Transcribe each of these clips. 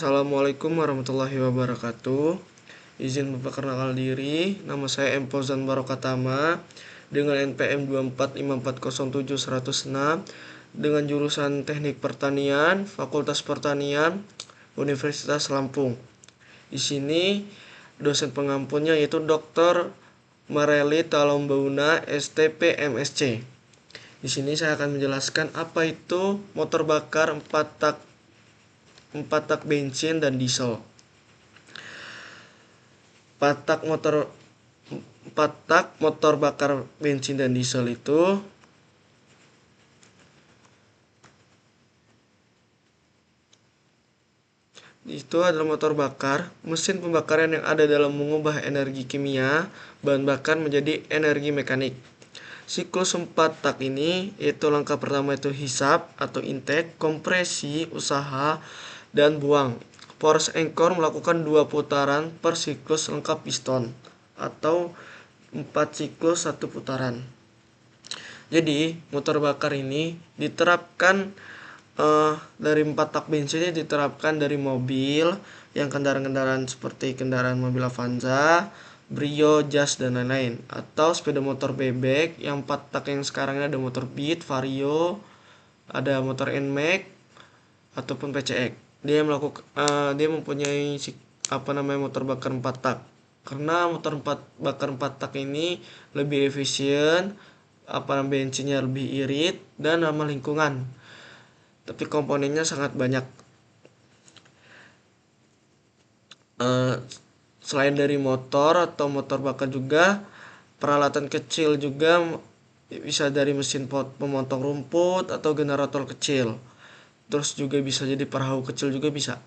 Assalamualaikum warahmatullahi wabarakatuh. Izin memperkenalkan diri, nama saya M. Fauzan Barokatama dengan NPM 245407106 dengan jurusan Teknik Pertanian, Fakultas Pertanian, Universitas Lampung. Di sini dosen pengampunnya yaitu Dr. Mareli Talombauna STP MSc. Di sini saya akan menjelaskan apa itu motor bakar 4 tak bensin dan diesel. 4 tak motor bakar bensin dan diesel itu adalah motor bakar, mesin pembakaran yang ada dalam mengubah energi kimia bahan bakar menjadi energi mekanik. Siklus 4 tak ini yaitu langkah pertama itu hisap atau intake, kompresi, usaha, dan buang. Force anchor melakukan 2 putaran per siklus lengkap piston atau 4 siklus 1 putaran. Jadi motor bakar ini diterapkan dari 4 tak bensinnya diterapkan dari mobil yang kendaraan-kendaraan seperti kendaraan mobil Avanza, Brio, Jazz, dan lain-lain, atau sepeda motor bebek yang 4 tak yang sekarang ini ada motor Beat, Vario, ada motor NMAX ataupun PCX. Dia mempunyai motor bakar 4 tak. Karena motor bakar 4 tak ini lebih efisien, bensinnya lebih irit dan ramah lingkungan. Tapi komponennya sangat banyak. Selain dari motor atau motor bakar juga peralatan kecil juga bisa dari mesin pemotong rumput atau generator kecil. Terus juga bisa jadi perahu kecil juga bisa.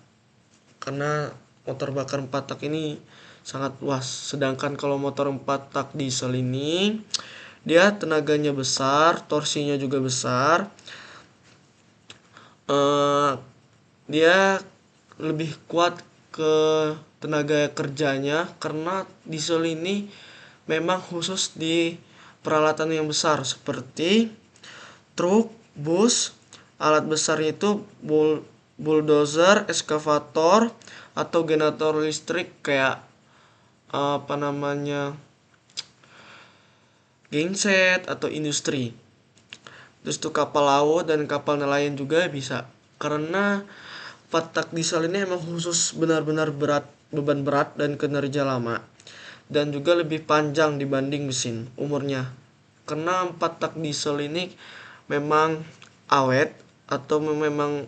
Karena motor bakar 4 tak ini sangat luas. Sedangkan kalau motor 4 tak diesel ini dia tenaganya besar, torsinya juga besar. Dia lebih kuat ke tenaga kerjanya karena diesel ini memang khusus di peralatan yang besar seperti truk, bus, alat besar itu bulldozer, eskavator, atau generator listrik kayak genset atau industri. Terus tuh kapal laut dan kapal nelayan juga bisa. Karena 4 tak diesel ini emang khusus benar-benar beban berat dan kinerja lama. Dan juga lebih panjang dibanding mesin umurnya. Karena 4 tak diesel ini memang awet atau memang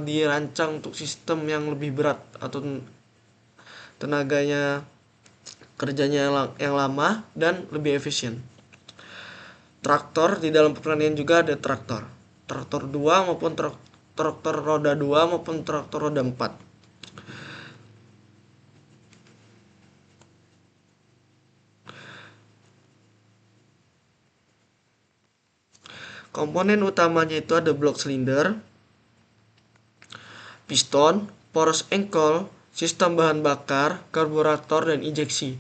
dirancang untuk sistem yang lebih berat atau tenaganya kerjanya yang lama dan lebih efisien. Traktor di dalam pertanian juga ada traktor 2 maupun traktor roda 2 maupun traktor roda 4. Komponen utamanya itu ada blok silinder, piston, poros engkol, sistem bahan bakar, karburator, dan injeksi.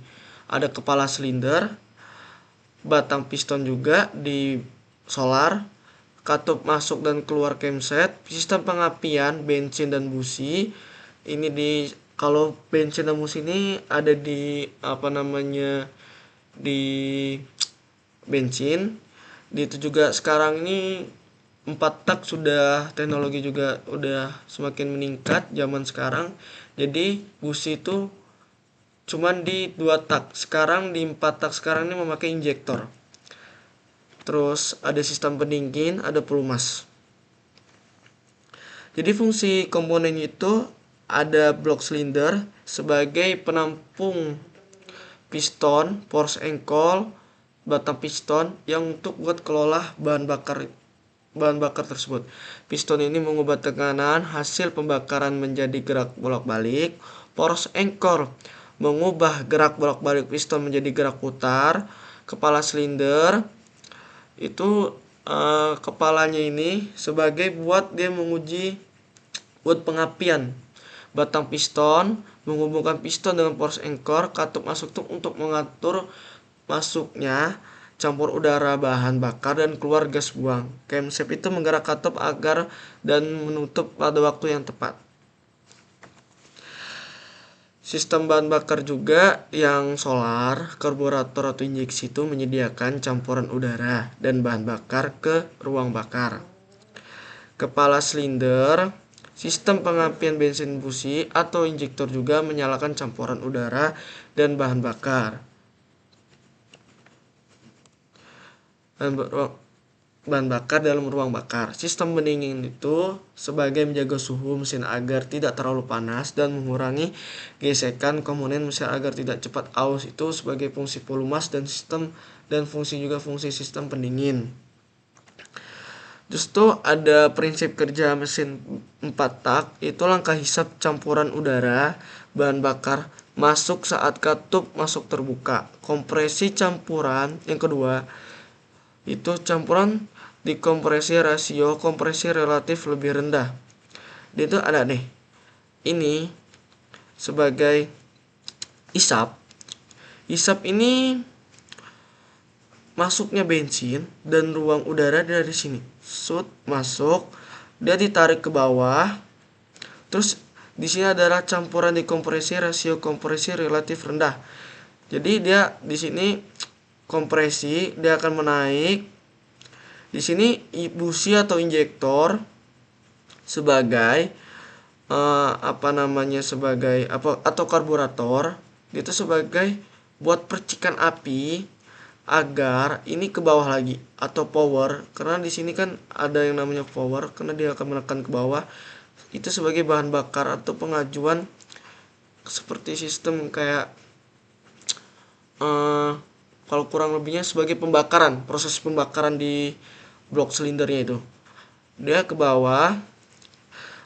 Ada kepala silinder, batang piston juga di solar, katup masuk dan keluar camshaft, sistem pengapian bensin dan busi. Ini kalau bensin dan busi ini ada di di bensin. Itu juga sekarang ini 4 tak sudah teknologi juga udah semakin meningkat zaman sekarang. Jadi busi itu cuman di 2 tak. Sekarang di 4 tak sekarang ini memakai injektor. Terus ada sistem pendingin, ada pelumas. Jadi fungsi komponen itu ada blok silinder sebagai penampung piston, force anchor, batang piston yang untuk buat kelola bahan bakar tersebut. Piston ini mengubah tekanan hasil pembakaran menjadi gerak bolak-balik. Force anchor mengubah gerak bolak-balik piston menjadi gerak putar. Kepala silinder itu kepalanya ini sebagai buat dia menguji buat pengapian. Batang piston menghubungkan piston dengan force anchor. Katup masuk untuk mengatur masuknya campur udara bahan bakar dan keluar gas buang. Camshaft itu menggerak katup agar dan menutup pada waktu yang tepat. Sistem bahan bakar juga yang solar, karburator atau injeksi itu menyediakan campuran udara dan bahan bakar ke ruang bakar. Kepala silinder, sistem pengapian bensin busi atau injektor juga menyalakan campuran udara dan bahan bakar. Bahan bakar dalam ruang bakar. Sistem pendingin itu sebagai menjaga suhu mesin agar tidak terlalu panas dan mengurangi gesekan komponen mesin agar tidak cepat aus. Itu sebagai fungsi pelumas dan fungsi sistem pendingin. Justru ada prinsip kerja mesin 4 tak, itu langkah hisap campuran udara bahan bakar masuk saat katup masuk terbuka. Kompresi campuran yang kedua itu campuran dikompresi rasio kompresi relatif lebih rendah. Dia itu ada nih. Ini sebagai isap. Isap ini masuknya bensin dan ruang udara dari sini. Masuk, dia ditarik ke bawah. Terus di sini adalah campuran dikompresi rasio kompresi relatif rendah. Jadi dia di sini kompresi, dia akan menaik. Di sini busi atau injektor sebagai atau karburator, itu sebagai buat percikan api agar ini ke bawah lagi, atau power, karena di sini kan ada yang namanya power karena dia akan menekan ke bawah. Itu sebagai bahan bakar atau pengajuan seperti sistem kayak kalau kurang lebihnya sebagai pembakaran, proses pembakaran di blok silindernya itu. Dia ke bawah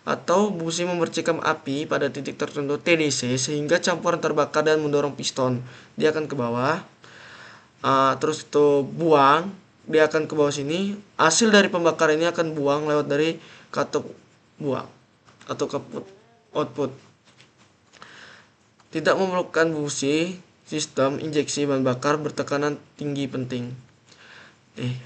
atau busi memercikkan api pada titik tertentu TDC sehingga campuran terbakar dan mendorong piston. Dia akan ke bawah. Terus itu buang, dia akan ke bawah sini. Hasil dari pembakaran ini akan buang lewat dari katup buang atau kaput output. Tidak memerlukan busi, sistem injeksi bahan bakar bertekanan tinggi penting.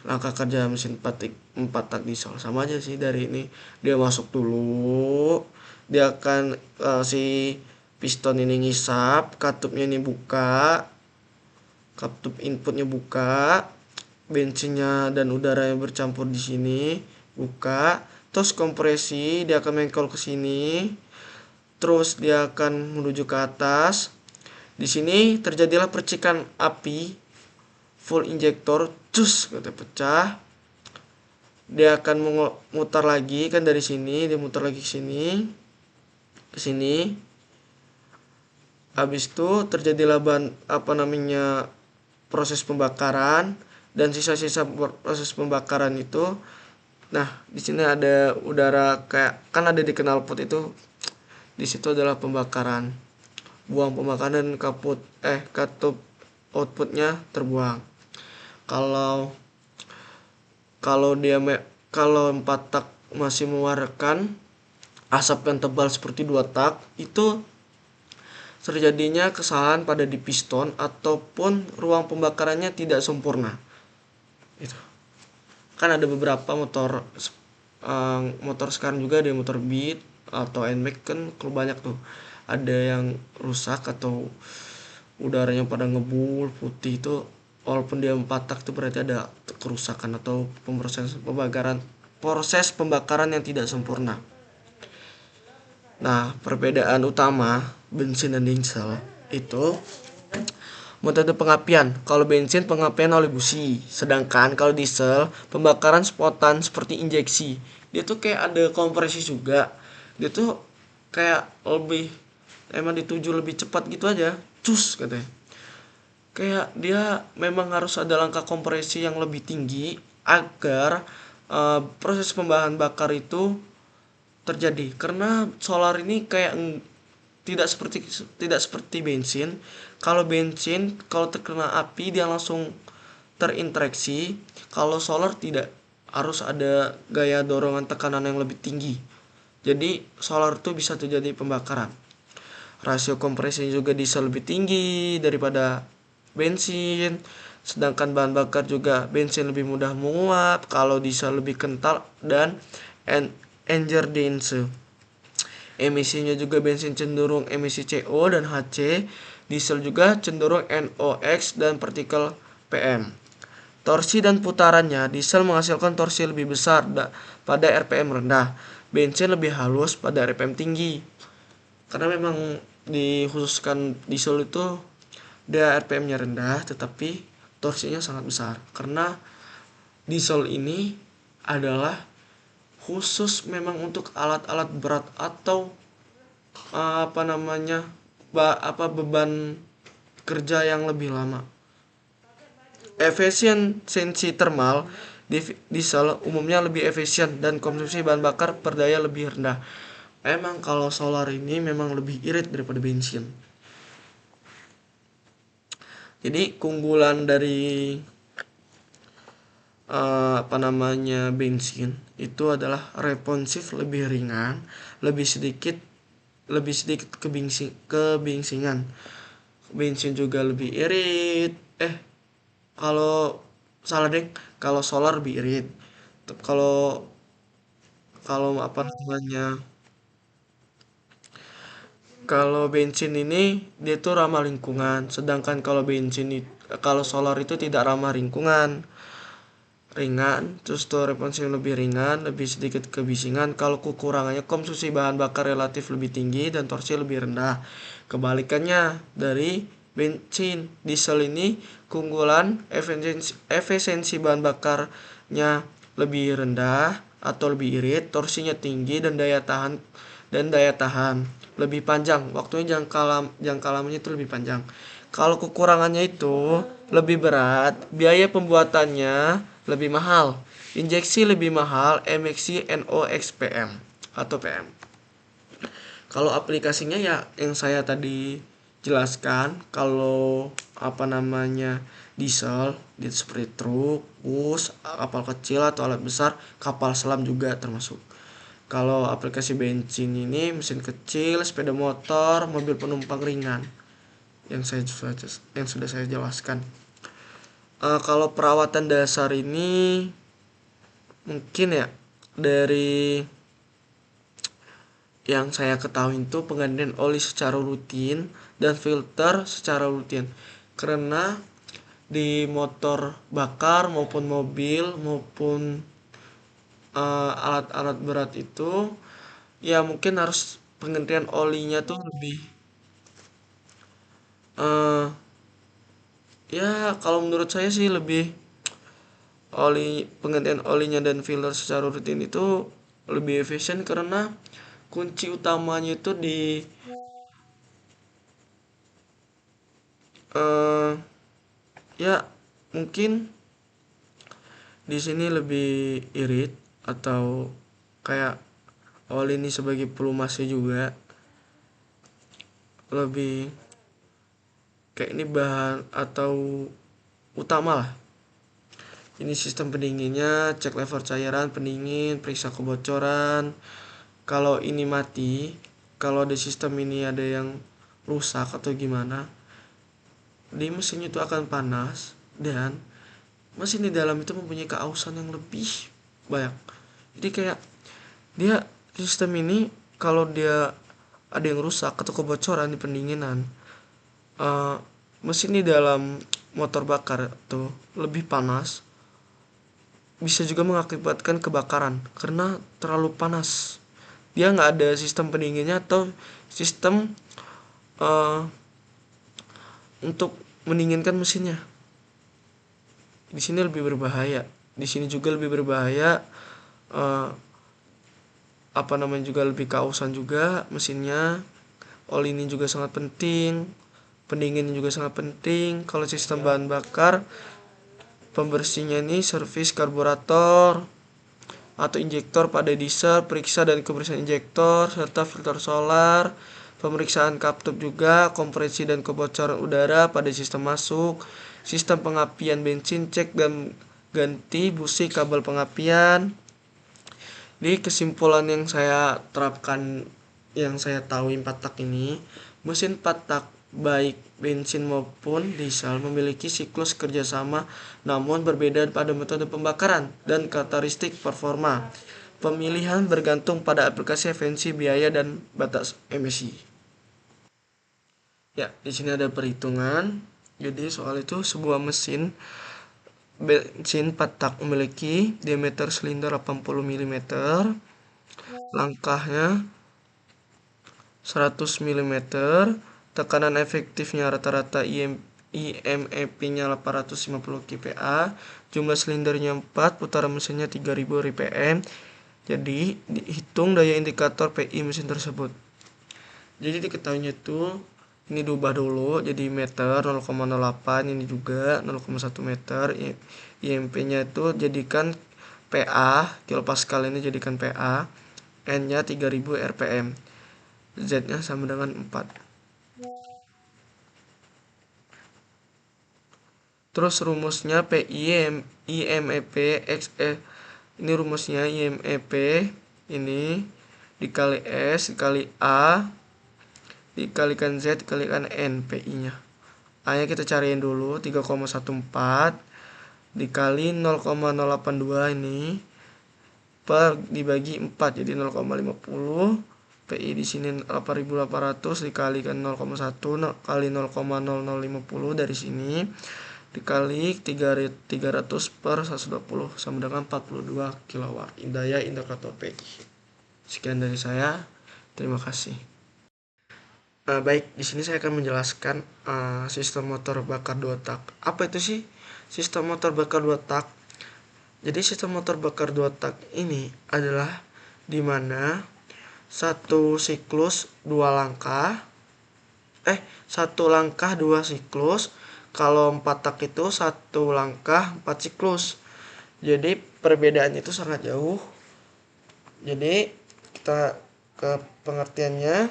Langkah kerja mesin 4 tak diesel sama aja sih. Dari ini dia masuk dulu, dia akan si piston ini ngisap, katupnya ini buka, katup inputnya buka, bensinnya dan udara yang bercampur di sini buka, terus kompresi dia akan mengkol ke sini, terus dia akan menuju ke atas. Di sini terjadilah percikan api full injektor, cus, kata pecah. Dia akan memutar lagi kan dari sini, dia mutar lagi ke sini. Habis itu terjadilah proses pembakaran dan sisa-sisa proses pembakaran itu. Nah, di sini ada udara kayak kan ada di knalpot itu. Di situ adalah pembakaran. Buang pembakaran katup outputnya terbuang. Kalau 4 tak masih mengeluarkan asap yang tebal seperti 2 tak, itu terjadinya kesalahan pada di piston ataupun ruang pembakarannya tidak sempurna. Itu. Kan ada beberapa motor sekarang juga, ada motor Beat atau NMAX kan banyak tuh. Ada yang rusak atau udaranya pada ngebul putih, itu walaupun dia 4 tak itu berarti ada kerusakan atau proses pembakaran yang tidak sempurna. Nah, perbedaan utama bensin dan diesel itu metode pengapian. Kalau bensin pengapian oleh busi, sedangkan kalau diesel pembakaran spontan seperti injeksi. Dia tuh kayak ada kompresi juga. Dia tuh kayak emang dituju lebih cepat gitu aja. Cus katanya. Kayak dia memang harus ada langkah kompresi yang lebih tinggi agar proses pembahan bakar itu terjadi. Karena solar ini kayak tidak seperti bensin. Kalau bensin kalau terkena api dia langsung terinteraksi. Kalau solar tidak, harus ada gaya dorongan tekanan yang lebih tinggi. Jadi solar itu bisa terjadi pembakaran. Rasio kompresi juga bisa lebih tinggi daripada bensin, sedangkan bahan bakar juga bensin lebih mudah menguap, kalau diesel lebih kental dan enerdense. Emisinya juga bensin cenderung emisi CO dan HC, diesel juga cenderung NOx dan partikel PM. Torsi dan putarannya, diesel menghasilkan torsi lebih besar pada RPM rendah, bensin lebih halus pada RPM tinggi. Karena memang dikhususkan diesel itu dia RPM-nya rendah tetapi torsinya sangat besar. Karena diesel ini adalah khusus memang untuk alat-alat berat atau beban kerja yang lebih lama. Efisiensi thermal diesel umumnya lebih efisien dan konsumsi bahan bakar per daya lebih rendah. Emang kalau solar ini memang lebih irit daripada bensin. Jadi keunggulan dari bensin itu adalah responsif lebih ringan, lebih sedikit kebinsingan. Bensin juga lebih irit. Kalau solar lebih irit. Kalau kalau bensin ini dia tuh ramah lingkungan, sedangkan kalau solar itu tidak ramah lingkungan. Ringan, terus tuh responsif lebih ringan, lebih sedikit kebisingan. Kalau kekurangannya konsumsi bahan bakar relatif lebih tinggi dan torsi lebih rendah. Kebalikannya dari bensin, diesel ini keunggulan efisiensi bahan bakarnya lebih rendah atau lebih irit, torsinya tinggi dan daya tahan lebih panjang. Waktunya jangka lamanya itu lebih panjang. Kalau kekurangannya itu lebih berat, biaya pembuatannya lebih mahal, injeksi lebih mahal, emisi NOx PM atau PM. Kalau aplikasinya ya yang saya tadi jelaskan, kalau diesel seperti truk, bus, kapal kecil atau alat besar, kapal selam juga termasuk. Kalau aplikasi bensin ini mesin kecil, sepeda motor, mobil penumpang ringan yang sudah saya jelaskan. Kalau perawatan dasar ini mungkin ya dari yang saya ketahui itu penggantian oli secara rutin dan filter secara rutin. Karena di motor bakar maupun mobil maupun alat-alat berat itu ya mungkin harus penggantian olinya tuh lebih ya kalau menurut saya sih lebih penggantian olinya dan filter secara rutin itu lebih efisien karena kunci utamanya itu di ya mungkin di sini lebih irit atau kayak oli ini sebagai pelumasnya juga lebih kayak ini bahan atau utama lah. Ini sistem pendinginnya, cek level cairan pendingin, periksa kebocoran. Kalau ini mati, kalau di sistem ini ada yang rusak atau gimana, di mesin itu akan panas dan mesin di dalam itu mempunyai keausan yang lebih banyak. Jadi kayak dia sistem ini kalau dia ada yang rusak atau kebocoran di pendinginan, mesin di dalam motor bakar tuh lebih panas, bisa juga mengakibatkan kebakaran karena terlalu panas. Dia nggak ada sistem pendinginnya atau sistem untuk mendinginkan mesinnya. Di sini lebih berbahaya. Di sini juga lebih berbahaya. Juga lebih keausan juga mesinnya. Oli ini juga sangat penting. Pendingin juga sangat penting. Kalau sistem bahan bakar, pembersihnya ini servis karburator atau injektor pada diesel, periksa dan kebersihan injektor serta filter solar, pemeriksaan kaptub juga, kompresi dan kebocoran udara pada sistem masuk, sistem pengapian bensin, cek dan ganti busi kabel pengapian. Di kesimpulan yang saya terapkan, yang saya tahu 4 tak ini, mesin 4 tak baik bensin maupun diesel memiliki siklus kerjasama namun berbeda pada metode pembakaran dan karakteristik performa. Pemilihan bergantung pada aplikasi efisiensi biaya dan batas emisi. Ya, di sini ada perhitungan. Jadi soal itu sebuah mesin bensin 4 tak memiliki diameter silinder 80 mm, langkahnya 100 mm, tekanan efektifnya rata-rata IMEP-nya 850 kPa, jumlah silindernya 4, putaran mesinnya 3000 rpm. Jadi dihitung daya indikator PI mesin tersebut. Jadi diketahuinya itu ini diubah dulu jadi meter 0,08, ini juga 0,1 meter. IMP-nya itu jadikan PA, kilopascal ini jadikan PA, N-nya 3000 rpm. Z-nya sama dengan 4. Terus rumusnya PI IMEP X ini rumusnya IMEP ini dikali S dikali A dikalikan Z dikalikan N PI-nya. A-nya kita cariin dulu 3,14 dikali 0,082 ini per dibagi 4 jadi 0,50. PI di sini 8.800 dikalikan 0,1 kali 0,0050 dari sini dikali 300 per 120 sama dengan 42 kW daya indikator PI. Sekian dari saya. Terima kasih. Baik, di sini saya akan menjelaskan sistem motor bakar 2 tak. Apa itu sih sistem motor bakar 2 tak? Jadi sistem motor bakar 2 tak ini adalah dimana satu siklus 2 langkah satu langkah 2 siklus. Kalau 4 tak itu 1 langkah 4 siklus. Jadi perbedaannya itu sangat jauh. Jadi kita ke pengertiannya.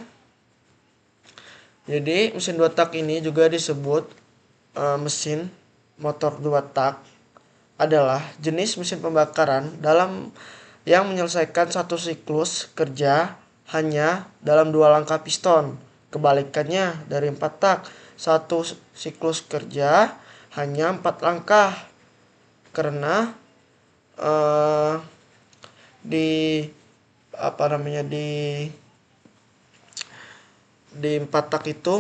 Jadi mesin 2 tak ini juga disebut mesin motor 2 tak adalah jenis mesin pembakaran dalam yang menyelesaikan satu siklus kerja hanya dalam 2 langkah piston. Kebalikannya dari 4 tak, satu siklus kerja hanya 4 langkah. Karena di 4 tak itu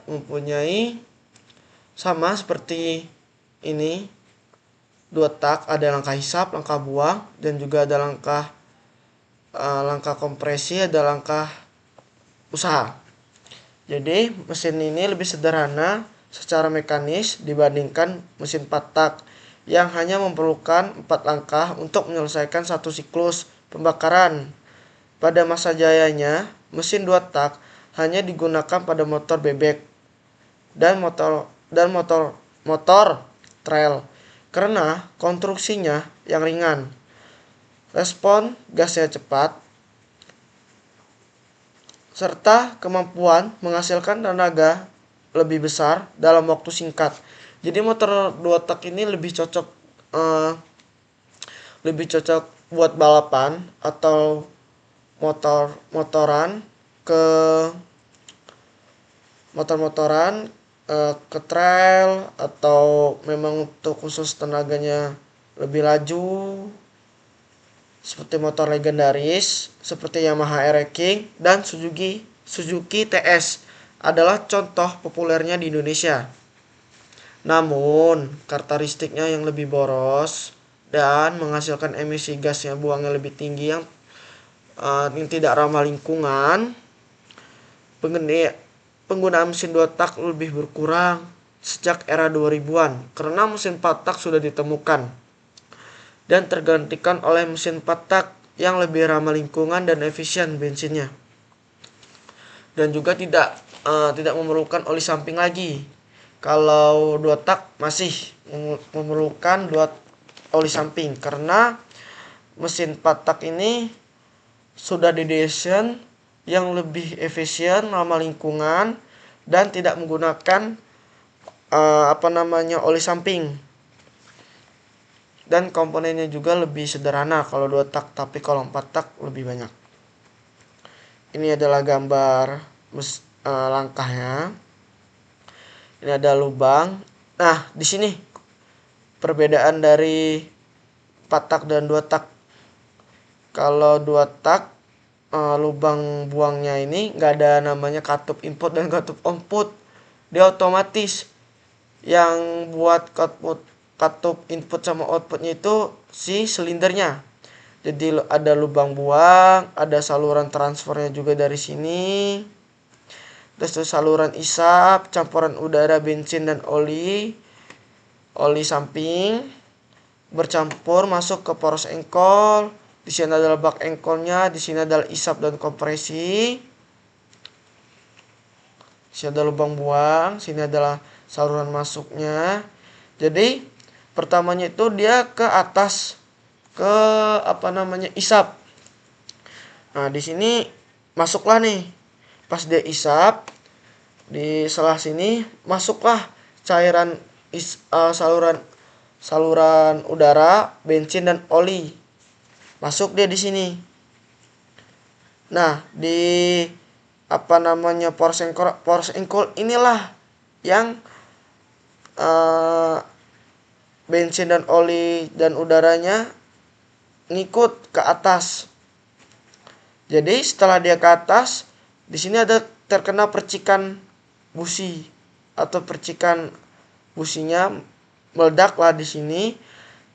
mempunyai sama seperti ini 2 tak, ada langkah hisap, langkah buang, dan juga ada langkah kompresi, ada langkah usaha. Jadi mesin ini lebih sederhana secara mekanis dibandingkan mesin 4 tak yang hanya memerlukan 4 langkah untuk menyelesaikan satu siklus pembakaran. Pada masa jayanya, mesin 2 tak hanya digunakan pada motor bebek dan motor trail karena konstruksinya yang ringan, respon gasnya cepat, serta kemampuan menghasilkan tenaga lebih besar dalam waktu singkat. Jadi motor 2 tak ini lebih cocok buat balapan atau motoran ke trail, atau memang untuk khusus tenaganya lebih laju seperti motor legendaris seperti Yamaha R King dan Suzuki TS adalah contoh populernya di Indonesia. Namun karakteristiknya yang lebih boros dan menghasilkan emisi gasnya buangnya lebih tinggi yang tidak ramah lingkungan. Penggunaan mesin 2 tak lebih berkurang sejak era 2000-an karena mesin 4 tak sudah ditemukan dan tergantikan oleh mesin 4 tak yang lebih ramah lingkungan dan efisien bensinnya. Dan juga tidak memerlukan oli samping lagi. Kalau 2 tak masih memerlukan oli samping karena mesin 4 tak ini sudah didesain yang lebih efisien, ramah lingkungan, dan tidak menggunakan oli samping. Dan komponennya juga lebih sederhana kalau 2 tak, tapi kalau 4 tak lebih banyak. Ini adalah gambar langkahnya. Ini ada lubang. Nah, di sini perbedaan dari 4 tak dan 2 tak. Kalau 2 tak lubang buangnya ini nggak ada namanya katup input dan katup output. Dia otomatis yang buat katup input sama outputnya itu si silindernya. Jadi ada lubang buang, ada saluran transfernya juga dari sini. Terus saluran isap, campuran udara, bensin dan oli samping bercampur masuk ke poros engkol. Di sini adalah bak engkolnya, di sini adalah isap dan kompresi. Di sini ada lubang buang, sini adalah saluran masuknya. Jadi pertamanya itu dia ke atas ke isap. Nah, di sini masuklah nih. Pas dia isap, di selah sini masuklah cairan saluran udara, bensin dan oli. Masuk dia di sini. Nah, di poros engkol inilah yang bensin dan oli dan udaranya ngikut ke atas. Jadi setelah dia ke atas, di sini ada terkena percikan busi atau percikan businya meledaklah di sini.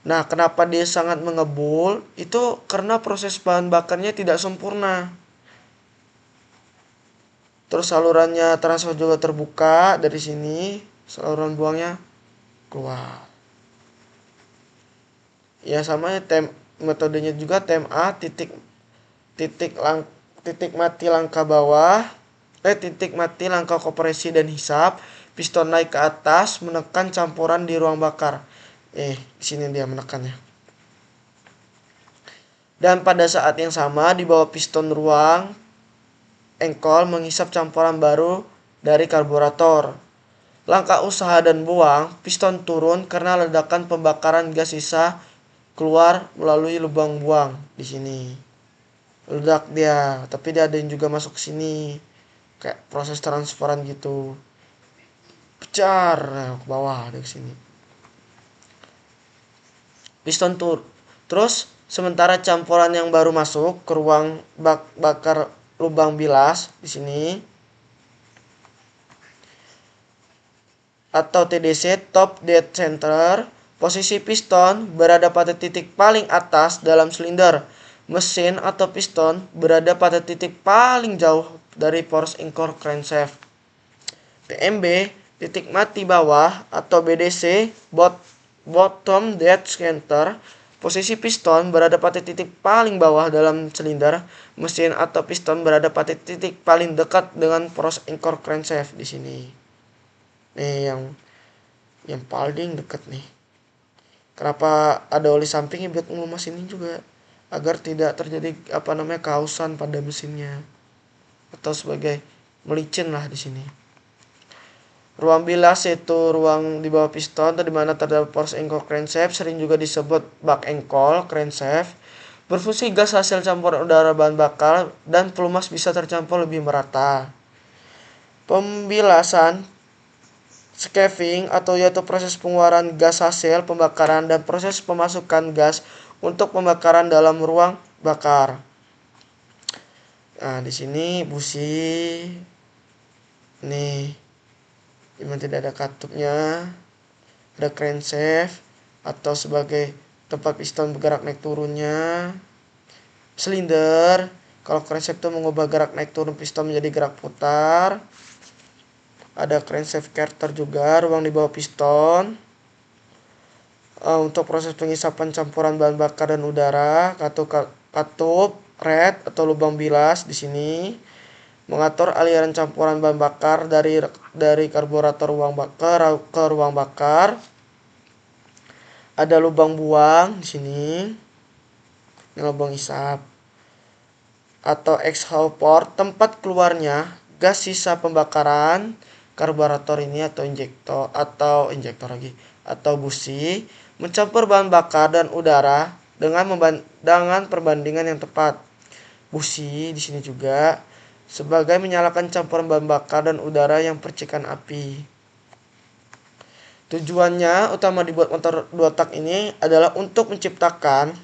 Nah, kenapa dia sangat mengebul? Itu karena proses bahan bakarnya tidak sempurna. Terus salurannya transfer juga terbuka dari sini, saluran buangnya keluar. Ya sama metodenya juga TMA titik mati langkah bawah, titik mati langkah kompresi dan hisap, piston naik ke atas menekan campuran di ruang bakar. Di sini dia menekannya. Dan pada saat yang sama di bawah piston ruang engkol menghisap campuran baru dari karburator. Langkah usaha dan buang, piston turun karena ledakan pembakaran gas sisa keluar melalui lubang buang di sini. Ledak dia, tapi dia ada yang juga masuk ke sini. Kayak proses transferan gitu. Pecar ke bawah dari sini. Piston terus sementara campuran yang baru masuk ke ruang bakar lubang bilas di sini atau TDC top dead center, posisi piston berada pada titik paling atas dalam silinder. Mesin atau piston berada pada titik paling jauh dari poros engkol crankshaft. TMB titik mati bawah atau BDC bottom dead center, posisi piston berada pada titik paling bawah dalam silinder. Mesin atau piston berada pada titik paling dekat dengan poros engkol crankshaft di sini. Nih yang paling dekat nih. Kenapa ada oli sampingnya buat ngelumas ini juga agar tidak terjadi kausan pada mesinnya atau sebagai melicin lah di sini. Ruang bilas yaitu ruang di bawah piston atau di mana terdapat poros engkol crankshaft, sering juga disebut bak engkol crankshaft. Berfungsi gas hasil campuran udara bahan bakar dan pelumas bisa tercampur lebih merata. Pembilasan scavenging atau yaitu proses pengeluaran gas hasil pembakaran dan proses pemasukan gas untuk pembakaran dalam ruang bakar. Nah, di sini busi nih. Memang tidak ada katupnya, ada crankshaft atau sebagai tempat piston bergerak naik turunnya, silinder. Kalau crankshaft itu mengubah gerak naik turun piston menjadi gerak putar. Ada crankshaft carter juga, ruang di bawah piston. Untuk proses pengisapan campuran bahan bakar dan udara, katup red atau lubang bilas di sini. Mengatur aliran campuran bahan bakar dari karburator ke ruang bakar. Ada lubang buang di sini. Ini lubang isap. Atau exhaust port, tempat keluarnya gas sisa pembakaran karburator ini atau atau busi mencampur bahan bakar dan udara dengan perbandingan yang tepat. Busi di sini juga sebagai menyalakan campuran bahan bakar dan udara yang percikan api. Tujuannya utama dibuat motor 2 tak ini adalah untuk menciptakan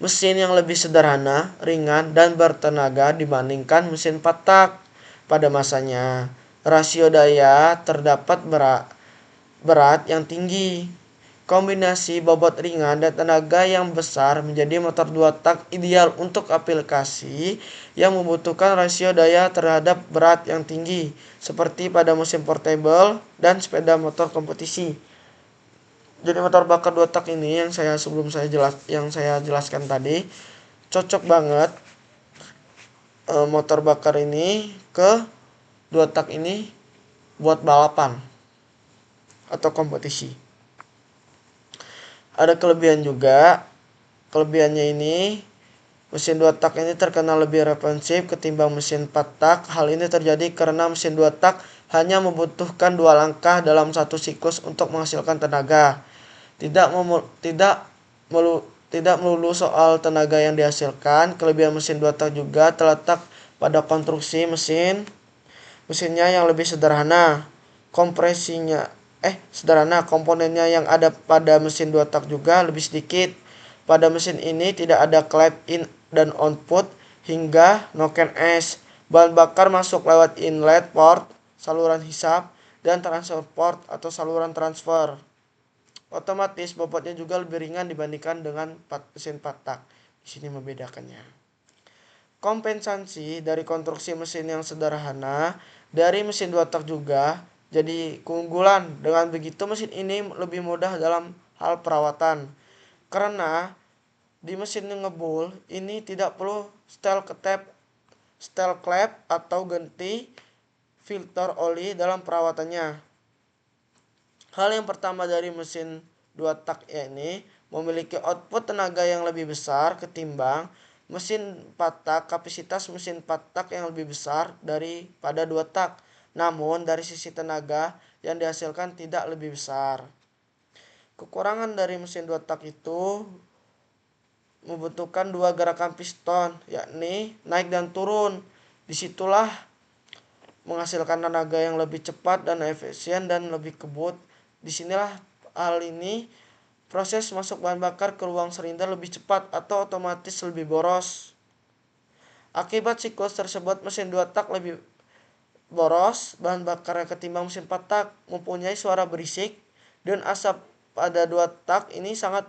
mesin yang lebih sederhana, ringan, dan bertenaga dibandingkan mesin 4 tak pada masanya. Rasio daya terdapat berat yang tinggi. Kombinasi bobot ringan dan tenaga yang besar menjadi motor 2 tak ideal untuk aplikasi yang membutuhkan rasio daya terhadap berat yang tinggi, seperti pada mesin portable dan sepeda motor kompetisi. Jadi motor bakar 2 tak ini yang saya jelaskan tadi cocok banget motor bakar ini ke 2 tak ini buat balapan atau kompetisi. Ada kelebihan juga. Kelebihannya ini, mesin 2 tak ini terkenal lebih responsif ketimbang mesin 4 tak. Hal ini terjadi karena mesin 2 tak hanya membutuhkan 2 langkah dalam satu siklus untuk menghasilkan tenaga. Tidak melulu soal tenaga yang dihasilkan. Kelebihan mesin 2 tak juga terletak pada konstruksi mesinnya yang lebih sederhana. Komponennya yang ada pada mesin 2 tak juga lebih sedikit. Pada mesin ini tidak ada klep in dan output hingga noken S. Bahan bakar masuk lewat inlet port, saluran hisap, dan transfer port atau saluran transfer. Otomatis bobotnya juga lebih ringan dibandingkan dengan mesin 4 tak. Di sini membedakannya. Kompensasi dari konstruksi mesin yang sederhana dari mesin 2 tak juga jadi keunggulan. Dengan begitu mesin ini lebih mudah dalam hal perawatan. Karena di mesin ngebul ini tidak perlu setel klep atau ganti filter oli dalam perawatannya. Hal yang pertama dari mesin 2 tak ini memiliki output tenaga yang lebih besar ketimbang mesin 4 tak. Kapasitas mesin 4 tak yang lebih besar daripada 2 tak. Namun dari sisi tenaga yang dihasilkan tidak lebih besar. Kekurangan dari mesin 2 tak itu membutuhkan 2 gerakan piston, yakni naik dan turun. Disitulah menghasilkan tenaga yang lebih cepat dan efisien dan lebih kebut. Disinilah hal ini proses masuk bahan bakar ke ruang silinder lebih cepat atau otomatis lebih boros. Akibat siklus tersebut mesin 2 tak lebih boros bahan bakarnya ketimbang mesin 4 tak, mempunyai suara berisik dan asap pada 2 tak ini sangat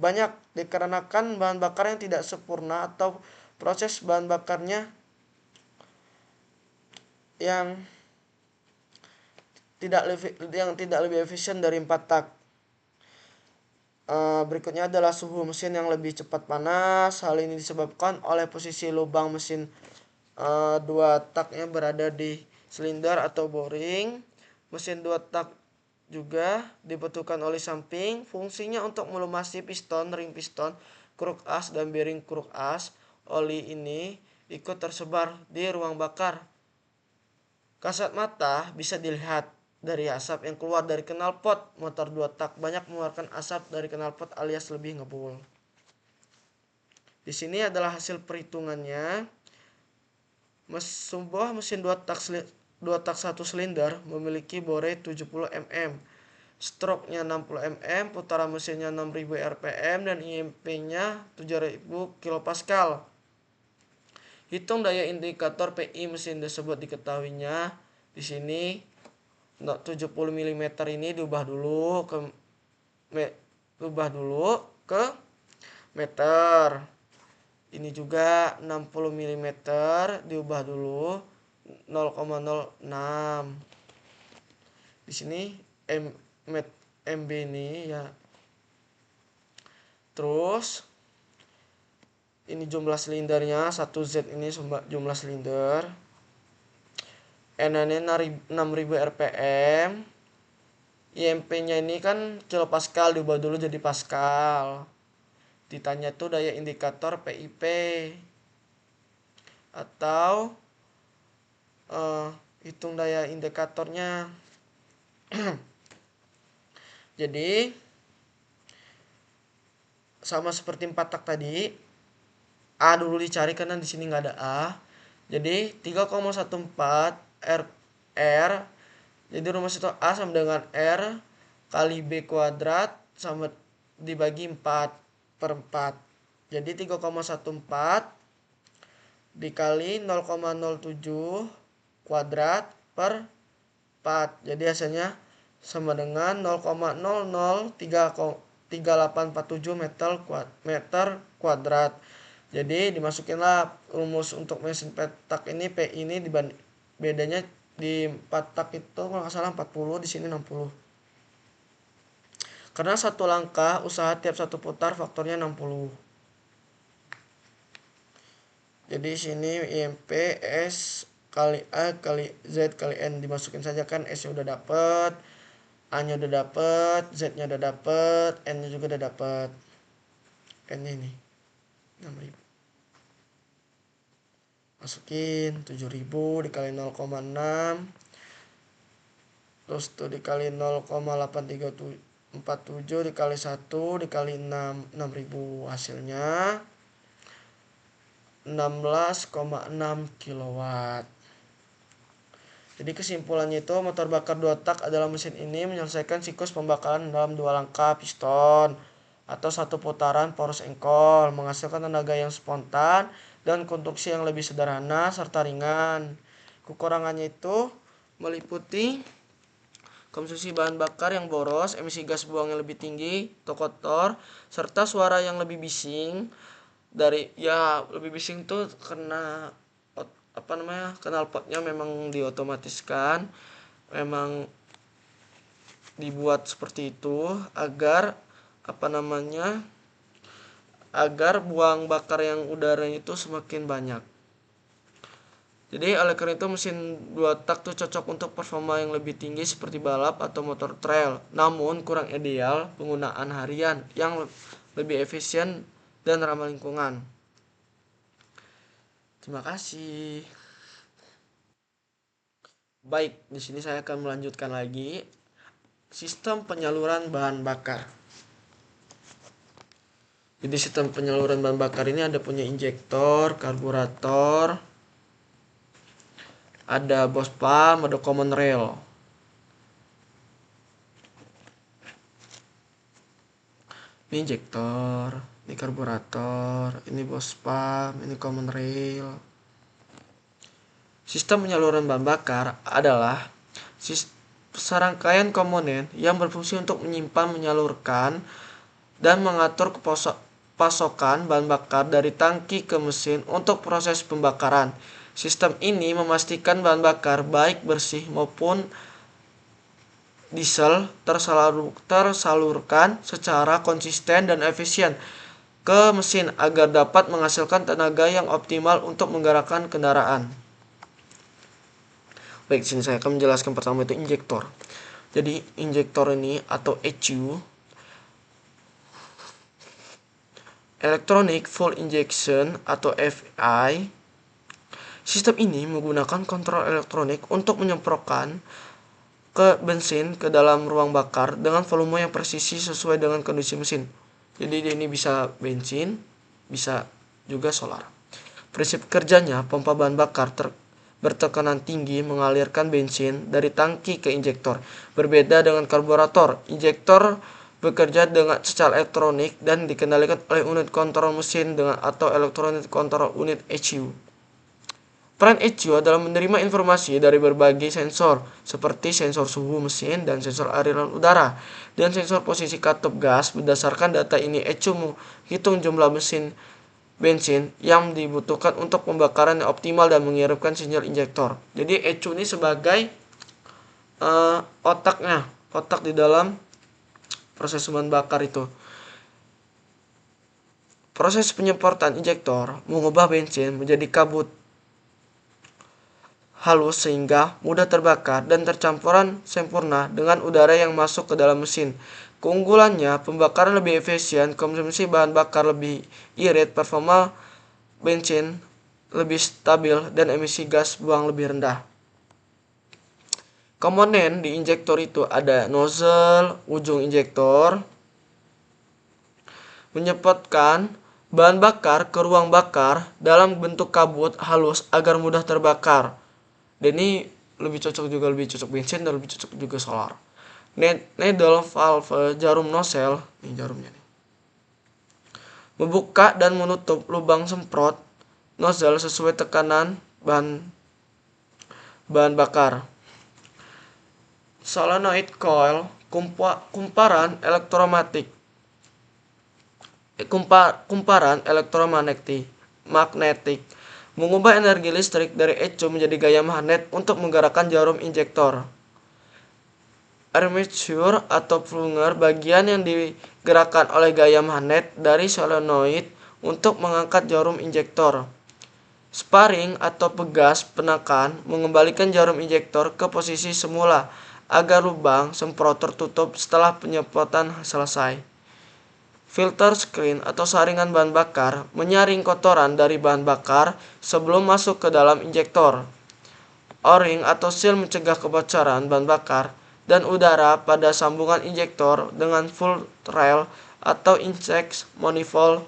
banyak dikarenakan bahan bakar yang tidak sempurna atau proses bahan bakarnya yang tidak lebih efisien dari 4 tak. Berikutnya adalah suhu mesin yang lebih cepat panas. Hal ini disebabkan oleh posisi lubang mesin 2 taknya berada di silinder atau boring. Mesin 2 tak juga dibutuhkan oli samping. Fungsinya untuk melumasi piston, ring piston, kruk as, dan bearing kruk as. Oli ini ikut tersebar di ruang bakar. Kasat mata bisa dilihat dari asap yang keluar dari knalpot. Motor 2 tak banyak mengeluarkan asap dari knalpot alias lebih ngebul. Di sini adalah hasil perhitungannya. Sebuah mesin 2 tak 1 silinder memiliki bore 70 mm, stroke-nya 60 mm, putaran mesinnya 6000 rpm, dan IMP-nya 7000 kPa. Hitung daya indikator PI mesin tersebut diketahuinya. Di sini 70 mm ini diubah dulu ke meter. Ini juga 60 mm diubah dulu 0,06. Di sini MB ini ya. Terus ini jumlah silindernya, 1Z ini jumlah silinder. N-nya 6000 rpm. IMP-nya ini kan kilopascal, diubah dulu jadi pascal. Ditanya tuh daya indikator PIP atau hitung daya indikatornya. Jadi sama seperti 4 tak tadi, A dulu dicari karena di sini nggak ada A. Jadi 3,14 R. Jadi rumus itu A sama dengan R kali B kuadrat sama dibagi 4/4. Jadi 3,14 dikali 0,07 kuadrat per 4. Jadi hasilnya sama dengan 0,003847 meter kuadrat. Jadi dimasukinlah rumus untuk mesin petak ini. P ini bedanya di 4 tak itu kalau nggak salah 40, di sini 60. Karena satu langkah usaha tiap satu putar faktornya 60. Jadi sini IMP S kali A kali Z kali N, dimasukin saja kan, S nya udah dapet, A nya udah dapet, Z nya udah dapet, N nya juga udah dapet. N nya ini 6.000. Masukin 7.000 dikali 0,6, terus tuh dikali 0,8347 dikali 1 dikali 6, 6.000, hasilnya 16,6 kilowatt. Jadi kesimpulannya itu motor bakar 2 tak adalah mesin ini menyelesaikan siklus pembakaran dalam 2 langkah piston atau 1 putaran poros engkol, menghasilkan tenaga yang spontan dan konstruksi yang lebih sederhana serta ringan. Kekurangannya itu meliputi konsumsi bahan bakar yang boros, emisi gas buang yang lebih tinggi, kotor, serta suara yang lebih bising. Lebih bising tuh karena knalpotnya memang diotomatiskan, memang dibuat seperti itu agar agar buang bakar yang udaranya itu semakin banyak. Jadi oleh karena itu mesin 2 tak tuh cocok untuk performa yang lebih tinggi seperti balap atau motor trail, namun kurang ideal penggunaan harian yang lebih efisien dan ramah lingkungan. Terima kasih. Baik, di sini saya akan melanjutkan lagi sistem penyaluran bahan bakar. Jadi sistem penyaluran bahan bakar ini ada punya injektor, karburator, ada bos pump, ada common rail. Ini injektor, ini karburator, ini bos pump, ini common rail. Sistem penyaluran bahan bakar adalah serangkaian komponen yang berfungsi untuk menyimpan, menyalurkan, dan mengatur pasokan bahan bakar dari tangki ke mesin untuk proses pembakaran. Sistem ini memastikan bahan bakar baik bersih maupun diesel tersalurkan secara konsisten dan efisien ke mesin agar dapat menghasilkan tenaga yang optimal untuk menggerakkan kendaraan. Baik, sini saya akan menjelaskan pertama itu injektor. Jadi injektor ini atau ECU, Electronic Fuel Injection atau FI. Sistem ini menggunakan kontrol elektronik untuk menyemprotkan ke bensin ke dalam ruang bakar dengan volume yang presisi sesuai dengan kondisi mesin. Jadi ini bisa bensin, bisa juga solar. Prinsip kerjanya, pompa bahan bakar bertekanan tinggi mengalirkan bensin dari tangki ke injektor. Berbeda dengan karburator, injektor bekerja secara elektronik dan dikendalikan oleh unit kontrol mesin atau electronic control unit ECU. Peran ECU adalah menerima informasi dari berbagai sensor seperti sensor suhu mesin dan sensor aliran udara dan sensor posisi katup gas. Berdasarkan data ini, ECU menghitung jumlah bensin yang dibutuhkan untuk pembakaran yang optimal dan mengirimkan sinyal injektor. Jadi ECU ini sebagai otak di dalam proses bahan bakar itu. Proses penyemprotan injektor mengubah bensin menjadi kabut halus sehingga mudah terbakar dan tercampuran sempurna dengan udara yang masuk ke dalam mesin. Keunggulannya, pembakaran lebih efisien, konsumsi bahan bakar lebih irit, performa bensin lebih stabil, dan emisi gas buang lebih rendah. Komponen di injektor itu ada nozzle, ujung injektor, menyemprotkan bahan bakar ke ruang bakar dalam bentuk kabut halus agar mudah terbakar. Dan ini lebih cocok bensin dan lebih cocok juga solar. Needle valve, jarum nozzle, ini jarumnya nih. membuka dan menutup lubang semprot nozzle sesuai tekanan bahan bakar. Solenoid coil, kumparan elektromagnetik, mengubah energi listrik dari ECU menjadi gaya magnet untuk menggerakkan jarum injektor. Armature atau plunger, bagian yang digerakkan oleh gaya magnet dari solenoid untuk mengangkat jarum injektor. Sparring atau pegas penekan, mengembalikan jarum injektor ke posisi semula agar lubang semprot tertutup setelah penyemprotan selesai. Filter screen atau saringan bahan bakar, menyaring kotoran dari bahan bakar sebelum masuk ke dalam injektor. O-ring atau seal mencegah kebocoran bahan bakar dan udara pada sambungan injektor dengan full rail atau inject manifold.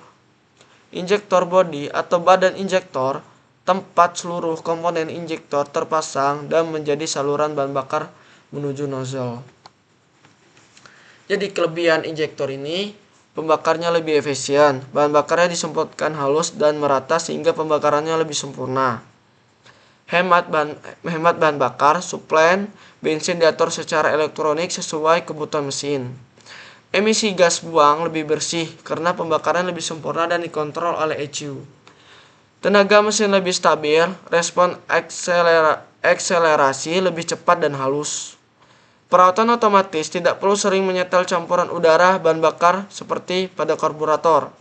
Injektor body atau badan injektor, tempat seluruh komponen injektor terpasang dan menjadi saluran bahan bakar menuju nozzle. Jadi kelebihan injektor ini, pembakarnya lebih efisien, bahan bakarnya disemprotkan halus dan merata sehingga pembakarannya lebih sempurna. Hemat bahan bakar, suplai bensin diatur secara elektronik sesuai kebutuhan mesin. Emisi gas buang lebih bersih karena pembakaran lebih sempurna dan dikontrol oleh ECU. Tenaga mesin lebih stabil, respon akselerasi lebih cepat dan halus. Perawatan otomatis, tidak perlu sering menyetel campuran udara bahan bakar seperti pada karburator.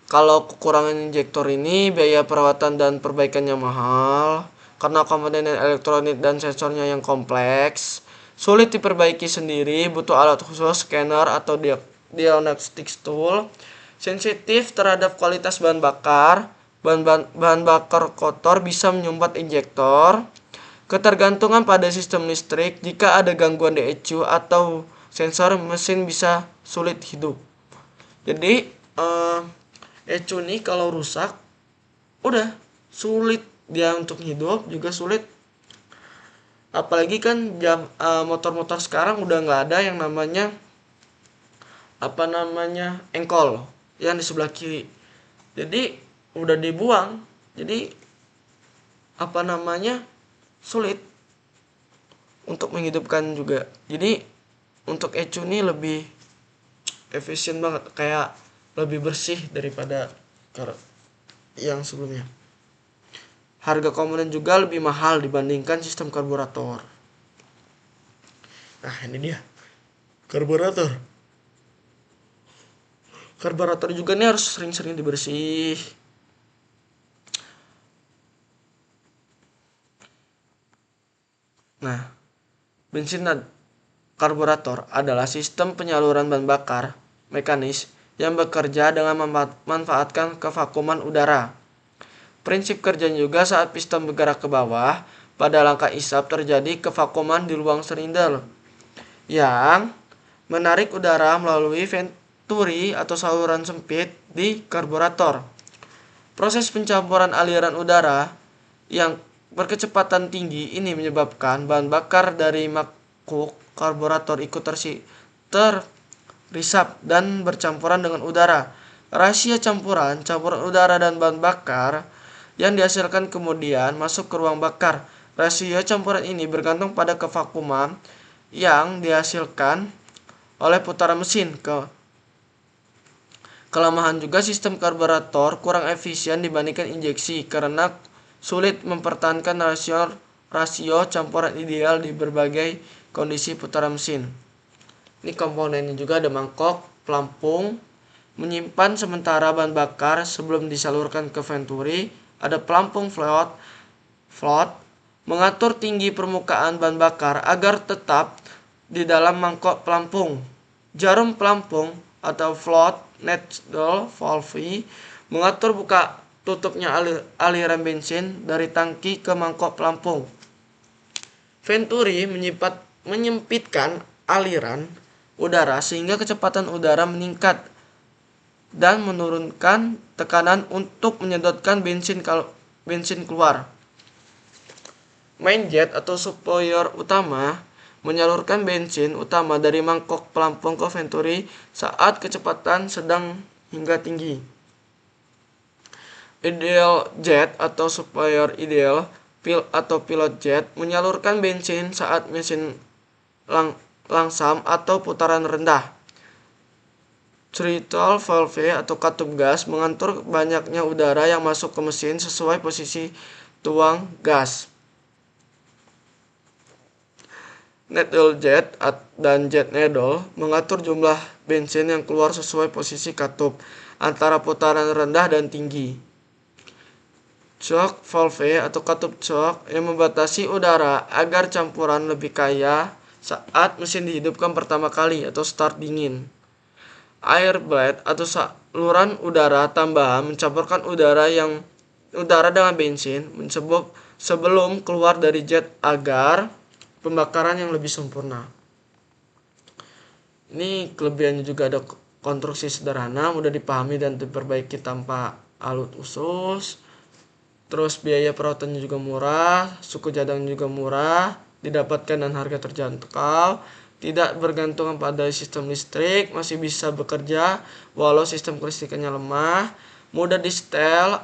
Kalau kekurangan injektor ini, biaya perawatan dan perbaikannya mahal karena komponen elektronik dan sensornya yang kompleks, sulit diperbaiki sendiri, butuh alat khusus, scanner atau diagnostic tool, sensitif terhadap kualitas bahan bakar, bahan bakar kotor bisa menyumbat injektor, ketergantungan pada sistem listrik, jika ada gangguan di ECU atau sensor, mesin bisa sulit hidup. Jadi ECU ini kalau rusak, udah sulit dia untuk hidup, juga sulit. Apalagi kan motor-motor sekarang udah nggak ada yang namanya engkol yang di sebelah kiri. Jadi udah dibuang. Jadi sulit untuk menghidupkan juga. Jadi untuk ECU ini lebih efisien banget, kayak lebih bersih daripada yang sebelumnya. Harga komponen juga lebih mahal dibandingkan sistem karburator. Nah, ini dia karburator. Karburator juga nih harus sering-sering dibersih. Nah, bensin karburator adalah sistem penyaluran bahan bakar mekanis yang bekerja dengan memanfaatkan kevakuman udara. Prinsip kerjanya juga saat piston bergerak ke bawah, pada langkah isap terjadi kevakuman di ruang silinder yang menarik udara melalui venturi atau saluran sempit di karburator. Proses pencampuran aliran udara yang berkecepatan tinggi ini menyebabkan bahan bakar dari mangkuk karburator ikut terisap dan bercampuran dengan udara. Rasio campuran udara dan bahan bakar yang dihasilkan kemudian masuk ke ruang bakar. Rasio campuran ini bergantung pada kevakuman yang dihasilkan oleh putaran mesin. Kelemahan juga sistem karburator kurang efisien dibandingkan injeksi karena sulit mempertahankan rasio campuran ideal di berbagai kondisi putaran mesin. Ini komponennya juga ada mangkok pelampung menyimpan sementara bahan bakar sebelum disalurkan ke venturi. Ada pelampung float mengatur tinggi permukaan bahan bakar agar tetap di dalam mangkok pelampung. Jarum pelampung atau float nozzle valve mengatur buka tutupnya aliran bensin dari tangki ke mangkok pelampung. Venturi menyempitkan aliran udara sehingga kecepatan udara meningkat dan menurunkan tekanan untuk menyedotkan bensin keluar. Main jet atau supplier utama menyalurkan bensin utama dari mangkok pelampung ke venturi saat kecepatan sedang hingga tinggi. Ideal jet atau superior ideal atau pilot jet menyalurkan bensin saat mesin langsam atau putaran rendah. Throttle valve atau katup gas mengatur banyaknya udara yang masuk ke mesin sesuai posisi tuang gas. Needle jet dan jet needle mengatur jumlah bensin yang keluar sesuai posisi katup antara putaran rendah dan tinggi. Choke valve atau katup choke yang membatasi udara agar campuran lebih kaya saat mesin dihidupkan pertama kali atau start dingin. Air blade atau saluran udara tambahan mencampurkan udara dengan bensin sebelum keluar dari jet agar pembakaran yang lebih sempurna. Ini kelebihannya juga ada konstruksi sederhana, mudah dipahami dan diperbaiki tanpa alut khusus. Terus biaya perawatannya juga murah, suku cadang juga murah, didapatkan dan harga terjangkau, tidak bergantung pada sistem listrik, masih bisa bekerja walau sistem kelistrikannya lemah, mudah di-setel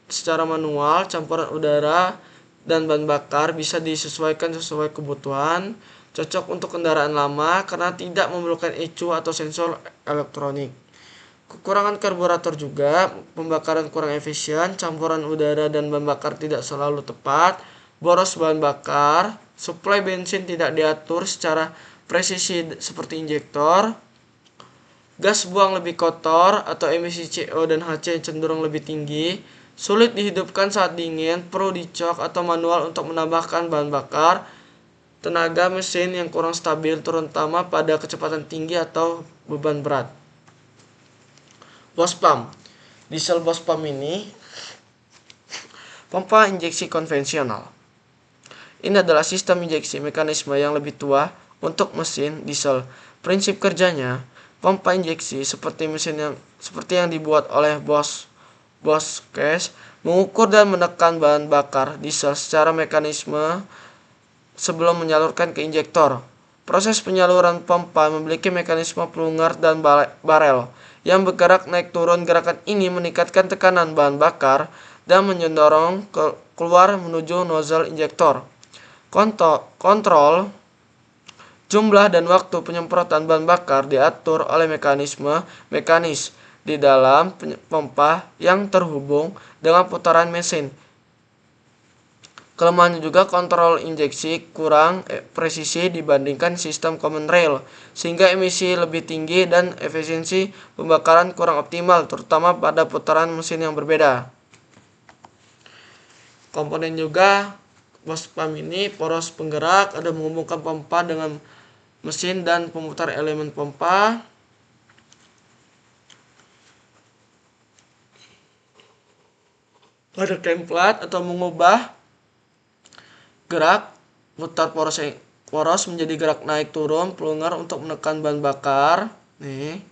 secara manual, campuran udara dan bahan bakar bisa disesuaikan sesuai kebutuhan, cocok untuk kendaraan lama karena tidak memerlukan ECU atau sensor elektronik. Kekurangan karburator juga, pembakaran kurang efisien, campuran udara dan bahan bakar tidak selalu tepat, boros bahan bakar, suplai bensin tidak diatur secara presisi seperti injektor, gas buang lebih kotor atau emisi CO dan HC cenderung lebih tinggi, sulit dihidupkan saat dingin, perlu dicok atau manual untuk menambahkan bahan bakar, tenaga mesin yang kurang stabil terutama pada kecepatan tinggi atau beban berat. Bos pump. Diesel bos pump ini pompa injeksi konvensional. Ini adalah sistem injeksi mekanisme yang lebih tua untuk mesin diesel. Prinsip kerjanya, pompa injeksi seperti yang dibuat oleh Bosch mengukur dan menekan bahan bakar diesel secara mekanisme sebelum menyalurkan ke injektor. Proses penyaluran pompa memiliki mekanisme plunger dan barel yang bergerak naik turun. Gerakan ini meningkatkan tekanan bahan bakar dan mendorong keluar menuju nozzle injektor. Kontrol jumlah dan waktu penyemprotan bahan bakar diatur oleh mekanis di dalam pompa yang terhubung dengan putaran mesin. Kelemahannya juga kontrol injeksi kurang presisi dibandingkan sistem common rail, sehingga emisi lebih tinggi dan efisiensi pembakaran kurang optimal, terutama pada putaran mesin yang berbeda. Komponen juga bos pump ini poros penggerak, ada menghubungkan pompa dengan mesin dan pemutar elemen pompa. Ada template atau mengubah gerak putar poros menjadi gerak naik turun, plunger untuk menekan bahan bakar. Nih.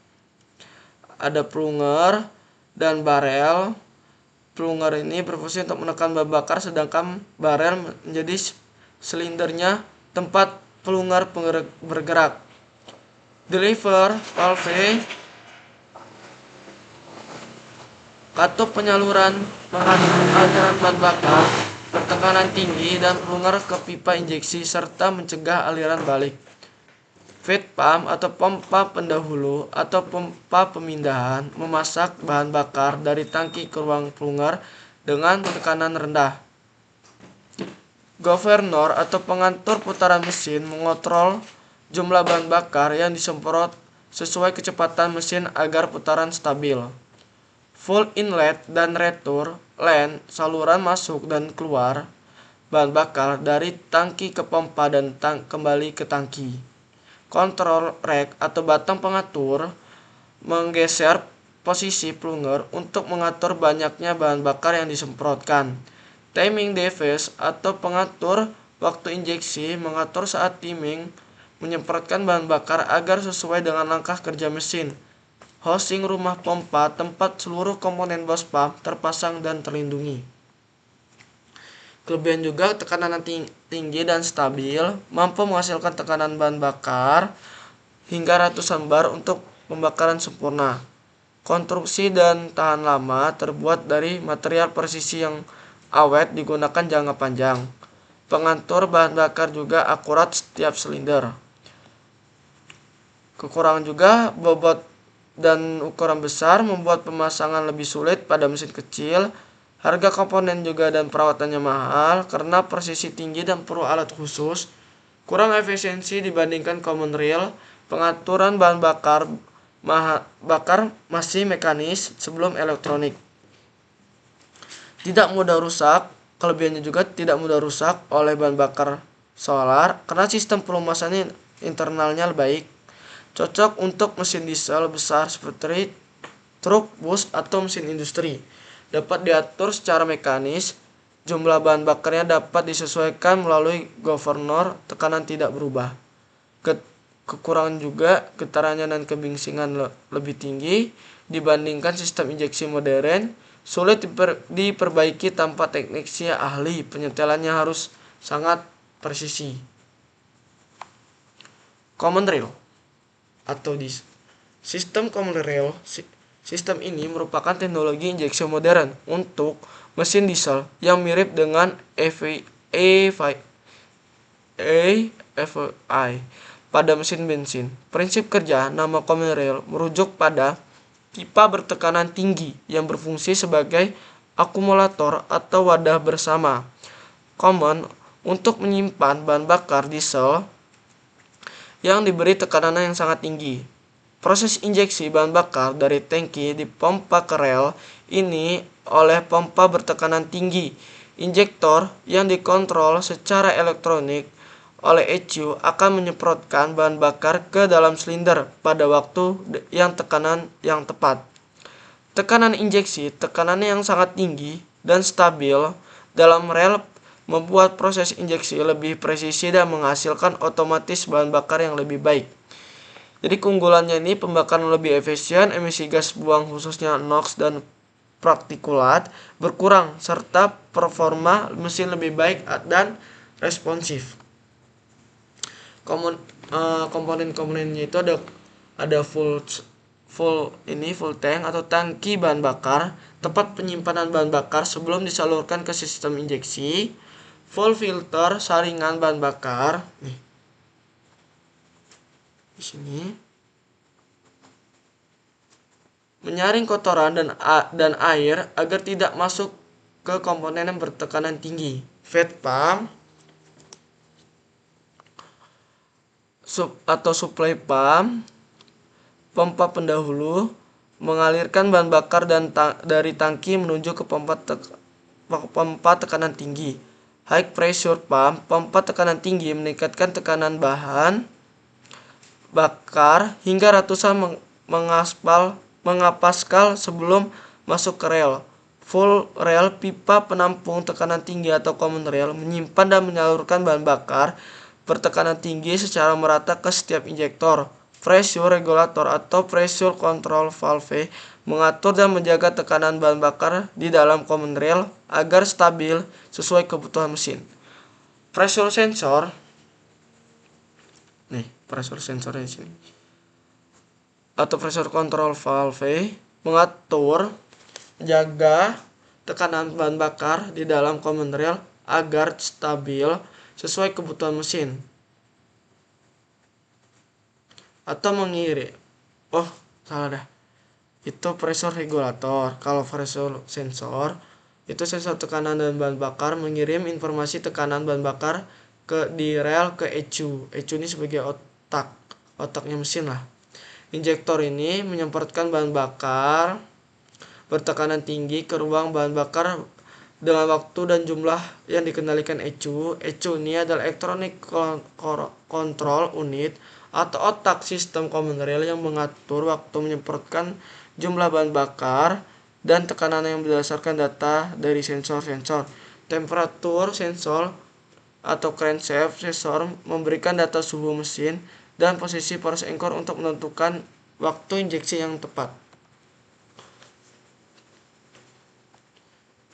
Ada plunger dan barel. Plunger ini berfungsi untuk menekan bahan bakar, sedangkan barel menjadi silindernya tempat plunger bergerak. Deliver valve katup penyaluran aliran bahan bakar bertekanan tinggi dan plunger ke pipa injeksi serta mencegah aliran balik. Feed pump atau pompa pendahulu atau pompa pemindahan memasak bahan bakar dari tangki ke ruang plunger dengan tekanan rendah. Governor atau pengatur putaran mesin mengontrol jumlah bahan bakar yang disemprot sesuai kecepatan mesin agar putaran stabil. Full inlet dan return line saluran masuk dan keluar bahan bakar dari tangki ke pompa dan kembali ke tangki. Control rack atau batang pengatur menggeser posisi plunger untuk mengatur banyaknya bahan bakar yang disemprotkan. Timing device atau pengatur waktu injeksi mengatur saat timing menyemprotkan bahan bakar agar sesuai dengan langkah kerja mesin. Housing rumah pompa tempat seluruh komponen bos pump terpasang dan terlindungi. Kelebihan juga tekanan tinggi dan stabil, mampu menghasilkan tekanan bahan bakar hingga ratusan bar untuk pembakaran sempurna. konstruksi dan tahan lama, terbuat dari material presisi yang awet, digunakan jangka panjang. Pengatur bahan bakar juga akurat setiap silinder. Kekurangan juga bobot dan ukuran besar membuat pemasangan lebih sulit pada mesin kecil. Harga komponen juga dan perawatannya mahal karena presisi tinggi dan perlu alat khusus. Kurang efisiensi dibandingkan common rail. Pengaturan bahan bakar masih mekanis sebelum elektronik. Tidak mudah rusak. Kelebihannya juga tidak mudah rusak oleh bahan bakar solar karena sistem pelumasannya internalnya baik. Cocok untuk mesin diesel besar seperti truk, bus, atau mesin industri. Dapat diatur secara mekanis. Jumlah bahan bakarnya dapat disesuaikan melalui governor, tekanan tidak berubah. Kekurangan juga getarannya dan kebingsingan lebih tinggi dibandingkan sistem injeksi modern. Sulit diperbaiki tanpa teknisi ahli. Penyetelannya harus sangat presisi. Common rail atau sistem common rail. Sistem ini merupakan teknologi injeksi modern untuk mesin diesel yang mirip dengan EVI pada mesin bensin. Prinsip kerja nama common rail merujuk pada pipa bertekanan tinggi yang berfungsi sebagai akumulator atau wadah bersama. Common untuk menyimpan bahan bakar diesel yang diberi tekanan yang sangat tinggi. Proses injeksi bahan bakar dari tangki di pompa ke rel ini oleh pompa bertekanan tinggi. Injektor yang dikontrol secara elektronik oleh ECU akan menyemprotkan bahan bakar ke dalam silinder pada waktu yang tekanan yang tepat. Tekanan injeksi, tekanannya yang sangat tinggi dan stabil dalam rel membuat proses injeksi lebih presisi dan menghasilkan otomatis bahan bakar yang lebih baik. Jadi keunggulannya ini pembakaran lebih efisien, emisi gas buang khususnya NOx dan partikulat berkurang, serta performa mesin lebih baik dan responsif. Komponen-komponennya itu ada full tank atau tangki bahan bakar, tempat penyimpanan bahan bakar sebelum disalurkan ke sistem injeksi, full filter saringan bahan bakar. Nih. Di sini. Menyaring kotoran dan air agar tidak masuk ke komponen yang bertekanan tinggi. Feed pump atau supply pump, pompa pendahulu mengalirkan bahan bakar dari tangki menuju ke pompa tekanan tinggi. High pressure pump, pompa tekanan tinggi meningkatkan tekanan bahan bakar hingga ratusan mengapascal sebelum masuk ke rel. Full rail, pipa penampung tekanan tinggi atau common rail, menyimpan dan menyalurkan bahan bakar bertekanan tinggi secara merata ke setiap injektor. Pressure regulator atau pressure control valve mengatur dan menjaga tekanan bahan bakar di dalam common rail agar stabil sesuai kebutuhan mesin. Pressure sensor. Nih, pressure sensor di sini. Atau pressure control valve mengatur jaga tekanan bahan bakar di dalam common rail agar stabil sesuai kebutuhan mesin. Atau mengirim. Oh, salah dah. Itu pressure regulator. Kalau pressure sensor itu sensor tekanan dan bahan bakar mengirim informasi tekanan bahan bakar di rel ke ECU. ECU ini sebagai otaknya mesin lah. Injektor ini menyemprotkan bahan bakar bertekanan tinggi ke ruang bahan bakar dengan waktu dan jumlah yang dikendalikan ECU. ECU ini adalah Electronic Control Unit atau otak sistem common rail yang mengatur waktu menyemprotkan jumlah bahan bakar dan tekanan yang berdasarkan data dari sensor-sensor. Temperatur sensor atau crankshaft sensor memberikan data suhu mesin dan posisi poros anchor untuk menentukan waktu injeksi yang tepat.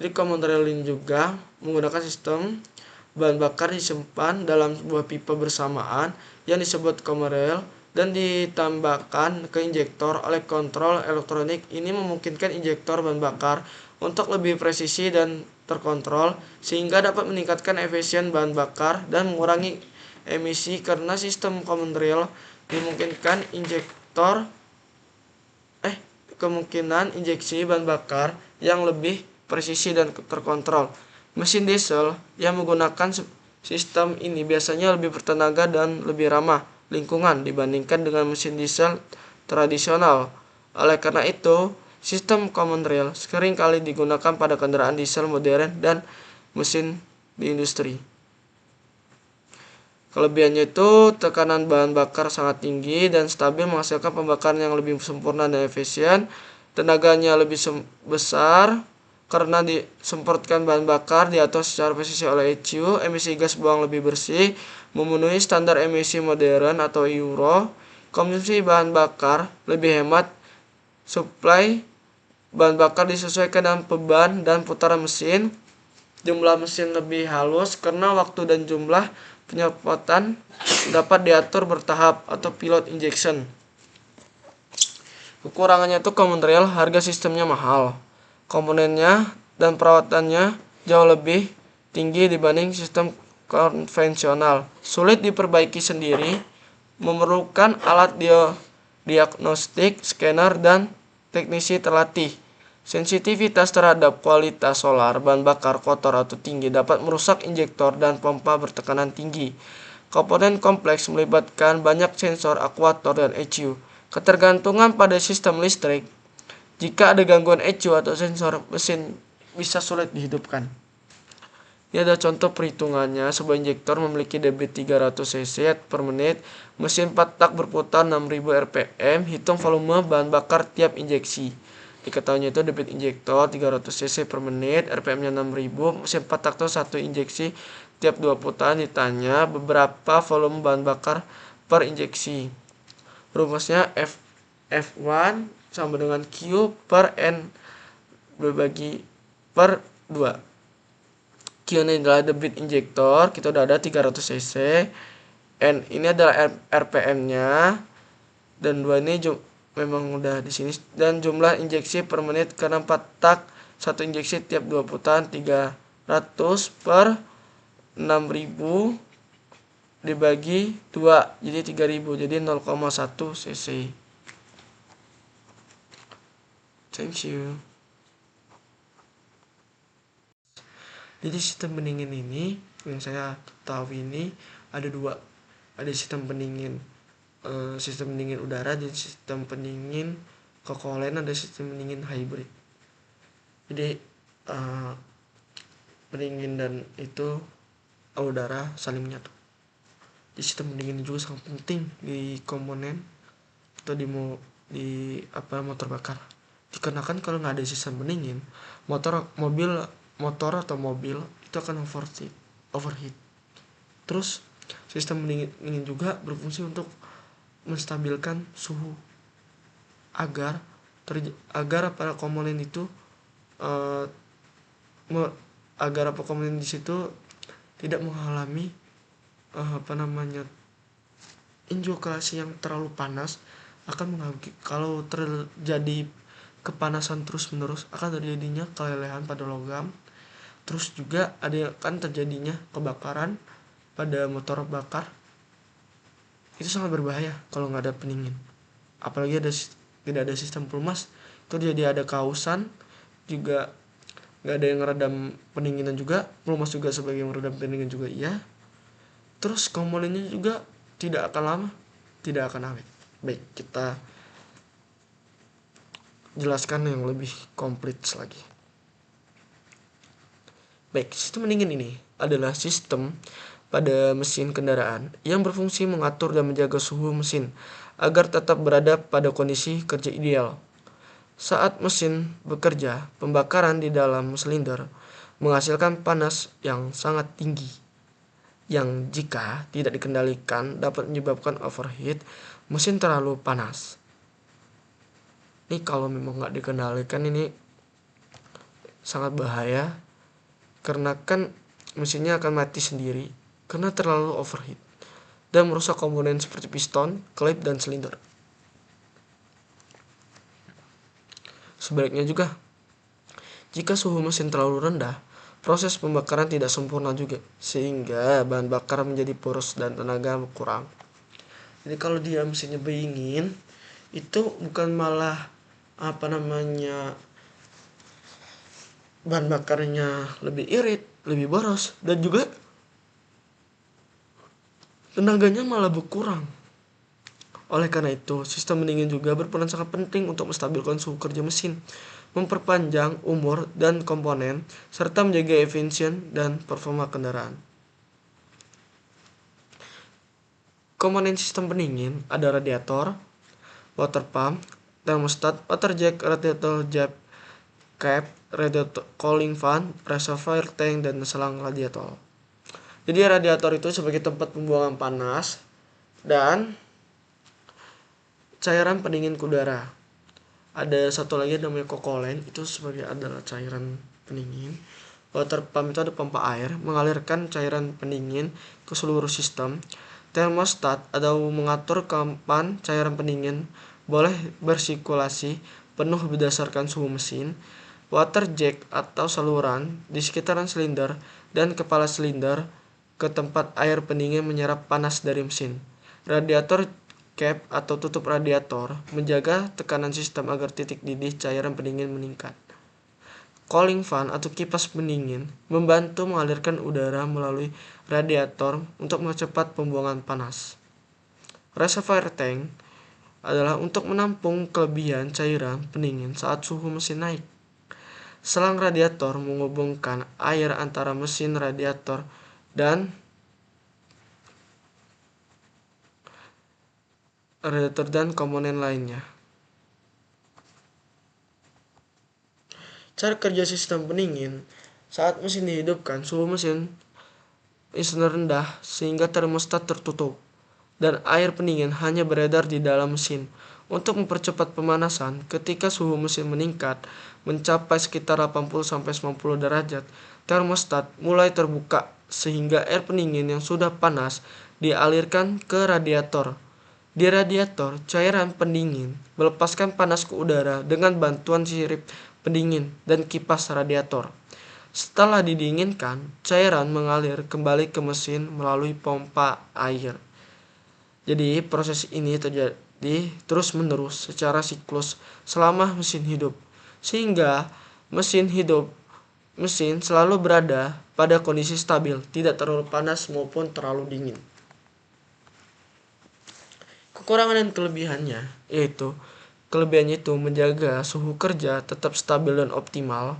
Jadi common rail ini juga menggunakan sistem bahan bakar disimpan dalam sebuah pipa bersamaan yang disebut common rail. dan ditambahkan ke injektor oleh kontrol elektronik. Ini memungkinkan injektor bahan bakar untuk lebih presisi dan terkontrol, sehingga dapat meningkatkan efisien bahan bakar dan mengurangi emisi. Karena sistem common rail dimungkinkan kemungkinan injeksi bahan bakar yang lebih presisi dan terkontrol. Mesin diesel yang menggunakan sistem ini biasanya lebih bertenaga dan lebih ramah lingkungan dibandingkan dengan mesin diesel tradisional. Oleh karena itu, sistem common rail sering kali digunakan pada kendaraan diesel modern dan mesin di industri. Kelebihannya itu tekanan bahan bakar sangat tinggi dan stabil, menghasilkan pembakaran yang lebih sempurna dan efisien. Tenaganya lebih besar karena disemprotkan bahan bakar diatur secara presisi oleh ECU. Emisi gas buang lebih bersih, memenuhi standar emisi modern atau Euro. Konsumsi bahan bakar lebih hemat. Suplai bahan bakar disesuaikan dengan beban dan putaran mesin. Jumlah mesin lebih halus karena waktu dan jumlah penyemprotan dapat diatur bertahap atau pilot injection. Kekurangannya itu common rail, harga sistemnya mahal. Komponennya dan perawatannya jauh lebih tinggi dibanding sistem konvensional. Sulit diperbaiki sendiri, memerlukan alat diagnostik, scanner, dan teknisi terlatih. Sensitivitas terhadap kualitas solar, bahan bakar kotor atau tinggi dapat merusak injektor dan pompa bertekanan tinggi. Komponen kompleks melibatkan banyak sensor, aktuator, dan ECU. Ketergantungan pada sistem listrik. Jika ada gangguan ECU atau sensor, mesin bisa sulit dihidupkan. Ini ada contoh perhitungannya. Sebuah injektor memiliki debit 300 cc per menit. Mesin 4 tak berputar 6000 rpm. Hitung volume bahan bakar tiap injeksi. Diketahuinya itu debit injektor 300 cc per menit, rpm-nya 6000, mesin 4 tak itu 1 injeksi tiap 2 putaran. Ditanya beberapa volume bahan bakar per injeksi. Rumusnya F1 sama dengan Q per N berbagi per 2. Q ini adalah debit injektor, kita udah ada 300 cc. N ini adalah RPM-nya, dan 2 ini memang udah di sini, dan jumlah injeksi per menit karena 4 tak 1 injeksi tiap 2 putaran 300 per 6000 dibagi 2 jadi 3000, jadi 0,1 cc. Thank you. Jadi sistem pendingin ini yang saya tahu ini ada dua, ada sistem pendingin udara dan sistem pendingin kokolen, ada sistem pendingin hybrid. Jadi pendingin dan itu udara saling menyatu. Jadi sistem pendingin juga sangat penting di komponen atau di motor bakar. Dikarenakan kalau nggak ada sistem pendingin, motor atau mobil itu akan overheat. Terus sistem pendingin juga berfungsi untuk menstabilkan suhu agar para komponen itu di situ tidak mengalami injokrasi yang terlalu panas. Kalau terjadi kepanasan terus-menerus akan terjadinya kelelehan pada logam. Terus juga akan terjadinya kebakaran pada motor bakar. Itu sangat berbahaya kalau nggak ada pendingin. Apalagi tidak ada sistem pelumas, itu jadi ada kausan, juga nggak ada yang meredam pendinginan juga. Pelumas juga sebagai yang meredam pendinginan juga iya. Terus komponennya juga tidak akan lama, tidak akan awet. Baik, kita jelaskan yang lebih komplit lagi. Baik, sistem pendingin ini adalah sistem pada mesin kendaraan yang berfungsi mengatur dan menjaga suhu mesin agar tetap berada pada kondisi kerja ideal. Saat mesin bekerja, pembakaran di dalam silinder menghasilkan panas yang sangat tinggi, yang jika tidak dikendalikan dapat menyebabkan overheat, mesin terlalu panas. Ini kalau memang nggak dikendalikan ini sangat bahaya, karena kan mesinnya akan mati sendiri karena terlalu overheat. dan merusak komponen seperti piston, klip, dan silinder. Sebaliknya juga, jika suhu mesin terlalu rendah, proses pembakaran tidak sempurna juga, sehingga bahan bakar menjadi boros dan tenaga kurang. Jadi kalau dia mesinnya dingin, itu bukan malah bahan bakarnya lebih irit, lebih boros, dan juga tenaganya malah berkurang. Oleh karena itu, sistem pendingin juga berperan sangat penting untuk menstabilkan suhu kerja mesin, memperpanjang umur dan komponen, serta menjaga efisien dan performa kendaraan. Komponen sistem pendingin ada radiator, water pump, thermostat, water jet, radiator jet cap, radiator cooling fan, reservoir tank, dan selang radiator. Jadi radiator itu sebagai tempat pembuangan panas dan cairan pendingin ke udara. Ada satu lagi namanya kokolen, itu sebagai adalah cairan pendingin. Water pump itu ada pompa air mengalirkan cairan pendingin ke seluruh sistem. Thermostat atau mengatur kapan cairan pendingin boleh bersirkulasi penuh berdasarkan suhu mesin. Water jet atau saluran di sekitaran silinder dan kepala silinder ke tempat air pendingin menyerap panas dari mesin. Radiator cap atau tutup radiator menjaga tekanan sistem agar titik didih cairan pendingin meningkat. Cooling fan atau kipas pendingin membantu mengalirkan udara melalui radiator untuk mempercepat pembuangan panas. Reservoir tank adalah untuk menampung kelebihan cairan pendingin saat suhu mesin naik. Selang radiator menghubungkan air antara mesin radiator dan komponen lainnya. Cara kerja sistem pendingin: saat mesin dihidupkan, suhu mesin rendah sehingga termostat tertutup dan air pendingin hanya beredar di dalam mesin. Untuk mempercepat pemanasan, ketika suhu mesin meningkat mencapai sekitar 80-90 derajat, termostat mulai terbuka sehingga air pendingin yang sudah panas dialirkan ke radiator. Di radiator, cairan pendingin melepaskan panas ke udara dengan bantuan sirip pendingin dan kipas radiator. Setelah didinginkan, cairan mengalir kembali ke mesin melalui pompa air. Jadi proses ini terjadi terus-menerus secara siklus selama mesin hidup, sehingga mesin selalu berada pada kondisi stabil, tidak terlalu panas maupun terlalu dingin. Kekurangan dan kelebihannya yaitu kelebihannya itu menjaga suhu kerja tetap stabil dan optimal,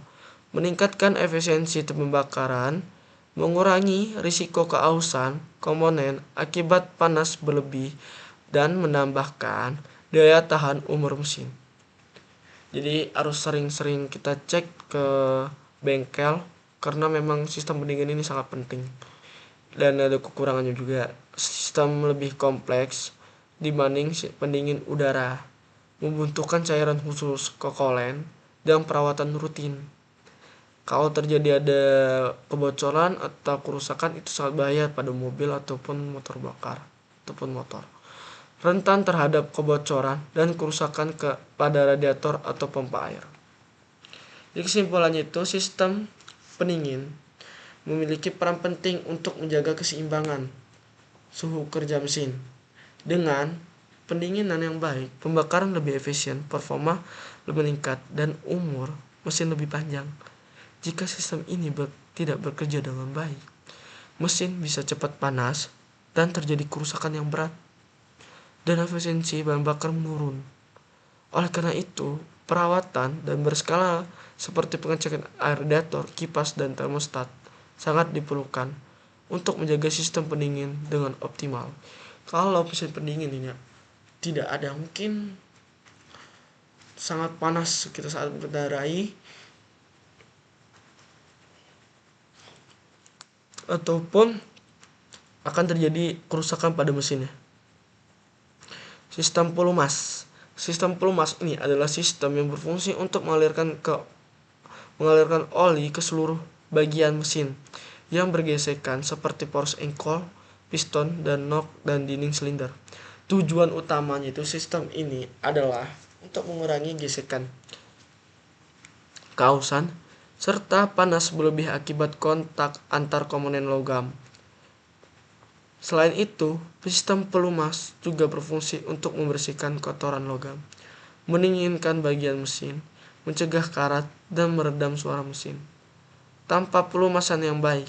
meningkatkan efisiensi pembakaran, mengurangi risiko keausan komponen akibat panas berlebih, dan menambahkan daya tahan umur mesin. Jadi harus sering-sering kita cek ke bengkel karena memang sistem pendingin ini sangat penting. Dan ada kekurangannya juga, sistem lebih kompleks dibanding pendingin udara, membutuhkan cairan khusus, kokolen, dan perawatan rutin. Kalau terjadi ada kebocoran atau kerusakan, itu sangat bahaya pada mobil ataupun motor bakar ataupun motor. Rentan terhadap kebocoran dan kerusakan pada radiator atau pompa air. Jadi kesimpulannya itu, sistem pendingin memiliki peran penting untuk menjaga keseimbangan suhu kerja mesin. Dengan pendinginan yang baik, pembakaran lebih efisien, performa lebih meningkat, dan umur mesin lebih panjang. Jika sistem ini tidak bekerja dengan baik, mesin bisa cepat panas dan terjadi kerusakan yang berat, dan efisiensi bahan bakar menurun. Oleh karena itu, perawatan dan berskala seperti pengecekan air radiator, kipas, dan termostat sangat diperlukan untuk menjaga sistem pendingin dengan optimal. Kalau mesin pendingin ini tidak ada, mungkin sangat panas kita saat mengendarai, ataupun akan terjadi kerusakan pada mesinnya. Sistem pelumas. Sistem pelumas ini adalah sistem yang berfungsi untuk mengalirkan oli ke seluruh bagian mesin yang bergesekan seperti poros engkol, piston, dan nok dan dinding silinder. Tujuan utamanya itu sistem ini adalah untuk mengurangi gesekan, kausan, serta panas berlebih akibat kontak antar komponen logam. Selain itu, sistem pelumas juga berfungsi untuk membersihkan kotoran logam, mendinginkan bagian mesin, mencegah karat, dan meredam suara mesin. Tanpa pelumasan yang baik,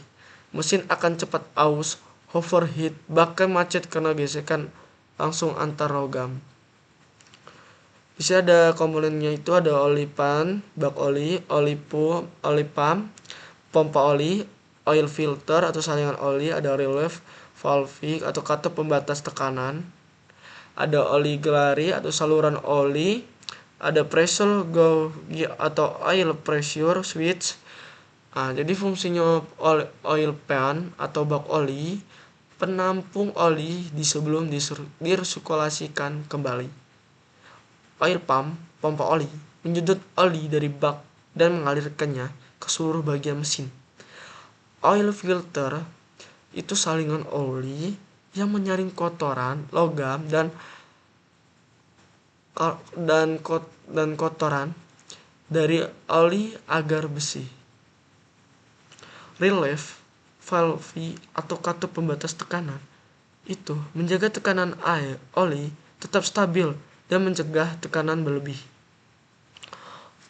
mesin akan cepat aus, overheat, bahkan macet karena gesekan langsung antar logam. Di sini ada komponennya, itu ada oli pan, bak oli pump, pompa oli, oil filter atau saringan oli, ada relief valve atau katup pembatas tekanan, ada oli gelari atau saluran oli, ada pressure gauge atau oil pressure switch. Jadi fungsinya oil pan atau bak oli, penampung oli sebelum disirkulasikan kembali. Oil pump, pompa oli, menyedot oli dari bak dan mengalirkannya ke seluruh bagian mesin. Oil filter itu saringan oli yang menyaring kotoran logam dan kotoran dari oli agar bersih. Relief valve atau katup pembatas tekanan itu menjaga tekanan oli tetap stabil dan mencegah tekanan berlebih.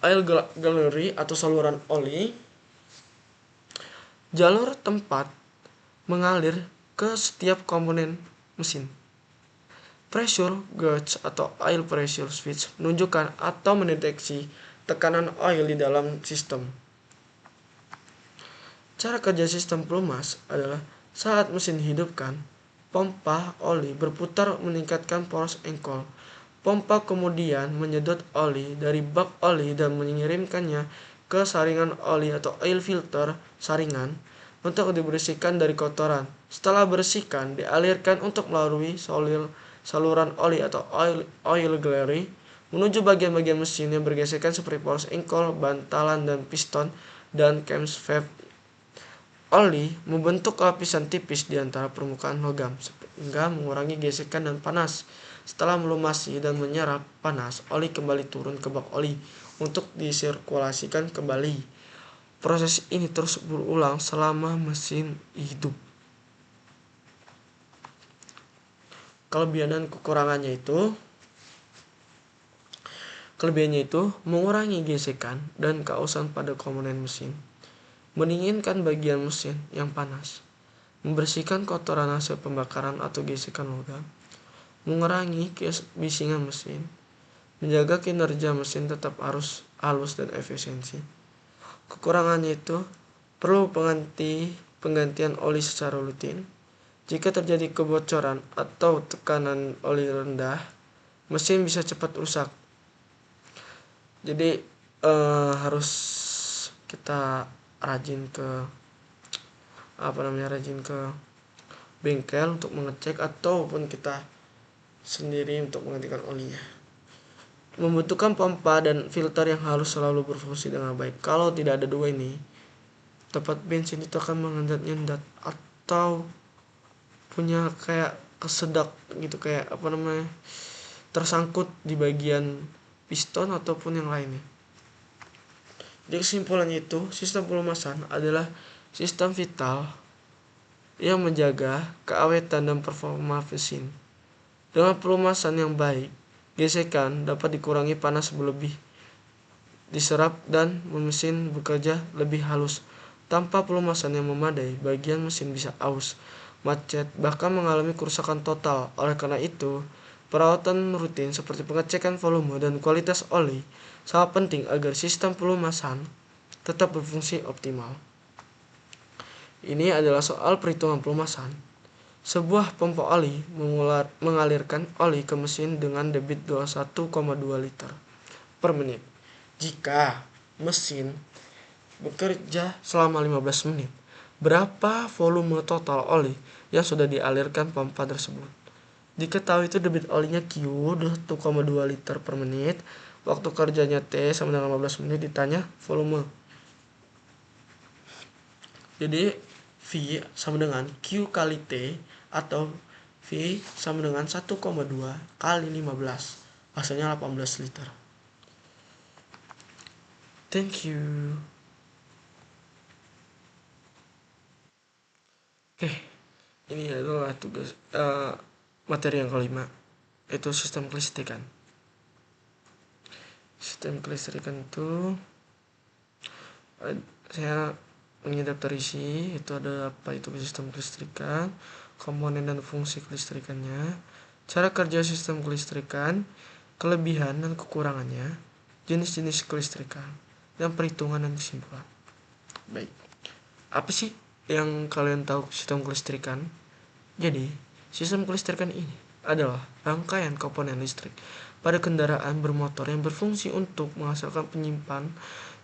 Oil gallery atau saluran oli, jalur tempat mengalir ke setiap komponen mesin. Pressure gauge atau oil pressure switch menunjukkan atau mendeteksi tekanan oil di dalam sistem. Cara kerja sistem pelumas adalah saat mesin dihidupkan, pompa oli berputar meningkatkan poros engkol. Pompa kemudian menyedot oli dari bak oli dan mengirimkannya ke saringan oli atau oil filter saringan untuk dibersihkan dari kotoran. Setelah bersihkan, dialirkan untuk melalui saluran oli atau oil gallery menuju bagian-bagian mesin yang bergesekan seperti poros engkol, bantalan dan piston, dan camshaft. Oli membentuk lapisan tipis di antara permukaan logam sehingga mengurangi gesekan dan panas. Setelah melumasi dan menyerap panas, oli kembali turun ke bak oli untuk disirkulasikan kembali. Proses ini terus berulang selama mesin hidup. Kelebihan dan kekurangannya itu, kelebihannya itu mengurangi gesekan dan kausan pada komponen mesin, mendinginkan bagian mesin yang panas, membersihkan kotoran hasil pembakaran atau gesekan logam, mengurangi kebisingan mesin, menjaga kinerja mesin tetap harus halus dan efisiensi. Kekurangannya itu perlu penggantian oli secara rutin. Jika terjadi kebocoran atau tekanan oli rendah, mesin bisa cepat rusak. Jadi harus kita rajin ke bengkel untuk mengecek ataupun kita sendiri untuk menggantikan olinya. Membutuhkan pompa dan filter yang harus selalu berfungsi dengan baik. Kalau tidak ada dua ini, tempat bensin itu akan mengendat-nyendat atau punya kayak kesedak gitu, kayak tersangkut di bagian piston ataupun yang lainnya. Jadi kesimpulannya itu, sistem pelumasan adalah sistem vital yang menjaga keawetan dan performa mesin. Dengan pelumasan yang baik, gesekan dapat dikurangi, panas berlebih diserap, dan mesin bekerja lebih halus. Tanpa pelumasan yang memadai, bagian mesin bisa aus, macet, bahkan mengalami kerusakan total. Oleh karena itu, perawatan rutin seperti pengecekan volume dan kualitas oli sangat penting agar sistem pelumasan tetap berfungsi optimal. Ini adalah soal perhitungan pelumasan. Sebuah pompa oli mengalirkan oli ke mesin dengan debit 21,2 liter per menit. Jika mesin bekerja selama 15 menit, berapa volume total oli yang sudah dialirkan pompa tersebut? Diketahui itu debit olinya Q 1,2 liter per menit, waktu kerjanya T sama dengan 15 menit, ditanya volume. Jadi V sama dengan Q kali T atau V sama dengan 1,2 kali 15, hasilnya 18 liter. Thank you. Oke, ini adalah tugas materi yang kelima, yaitu sistem kelistrikan. Sistem kelistrikan itu saya mengidap terisi, itu ada apa itu sistem kelistrikan, komponen dan fungsi kelistrikannya, cara kerja sistem kelistrikan, kelebihan dan kekurangannya, jenis-jenis kelistrikan, dan perhitungan dan kesimpulan. Baik, apa sih yang kalian tahu sistem kelistrikan? Jadi, sistem kelistrikan ini adalah rangkaian komponen listrik pada kendaraan bermotor yang berfungsi untuk menghasilkan, penyimpan,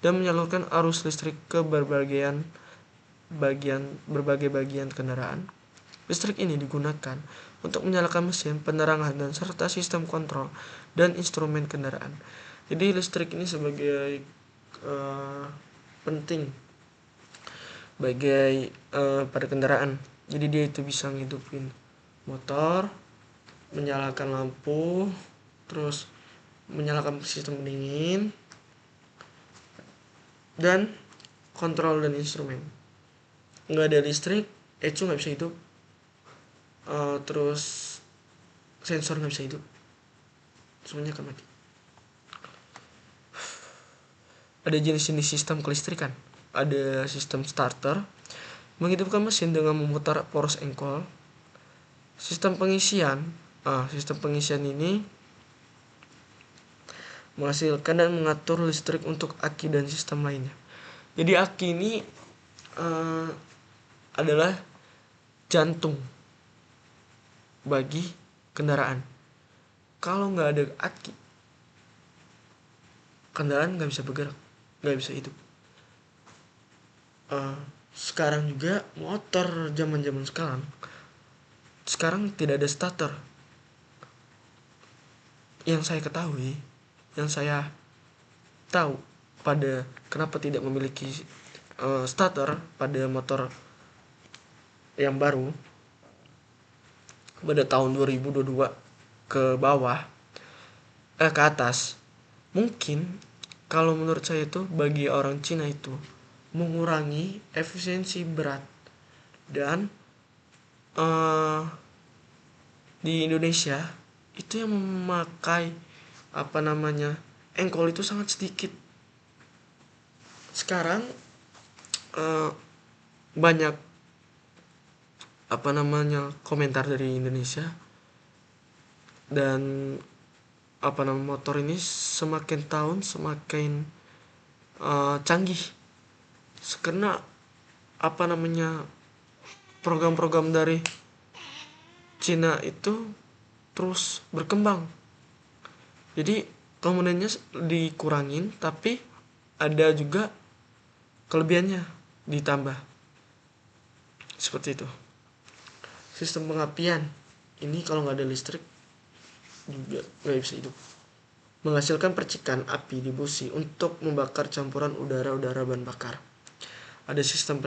dan menyalurkan arus listrik ke berbagai bagian kendaraan. Listrik ini digunakan untuk menyalakan mesin, penerangan, dan serta sistem kontrol dan instrumen kendaraan. Jadi listrik ini sebagai penting sebagai pada kendaraan. Jadi dia itu bisa ngidupin motor, menyalakan lampu, terus menyalakan sistem pendingin, dan kontrol dan instrumen. Nggak ada listrik, ECU nggak bisa hidup, terus sensor nggak bisa hidup, semuanya akan mati. Ada jenis-jenis sistem kelistrikan. Ada sistem starter, menghidupkan mesin dengan memutar poros engkol. Sistem pengisian ini menghasilkan dan mengatur listrik untuk aki dan sistem lainnya. Jadi aki ini adalah jantung bagi kendaraan. Kalau nggak ada aki, kendaraan nggak bisa bergerak, nggak bisa hidup. Sekarang juga motor zaman sekarang tidak ada starter. Yang saya tahu pada kenapa tidak memiliki starter pada motor yang baru pada tahun 2022 ke bawah ke atas, mungkin kalau menurut saya itu bagi orang Cina itu mengurangi efisiensi berat, dan di Indonesia itu yang memakai engkol itu sangat sedikit. Sekarang banyak komentar dari Indonesia, dan motor ini semakin tahun semakin canggih, karena program-program dari Cina itu terus berkembang. Jadi komponennya dikurangin, tapi ada juga kelebihannya ditambah, seperti itu. Sistem pengapian ini kalau nggak ada listrik juga nggak bisa hidup. Menghasilkan percikan api di busi untuk membakar campuran udara bahan bakar. Ada sistem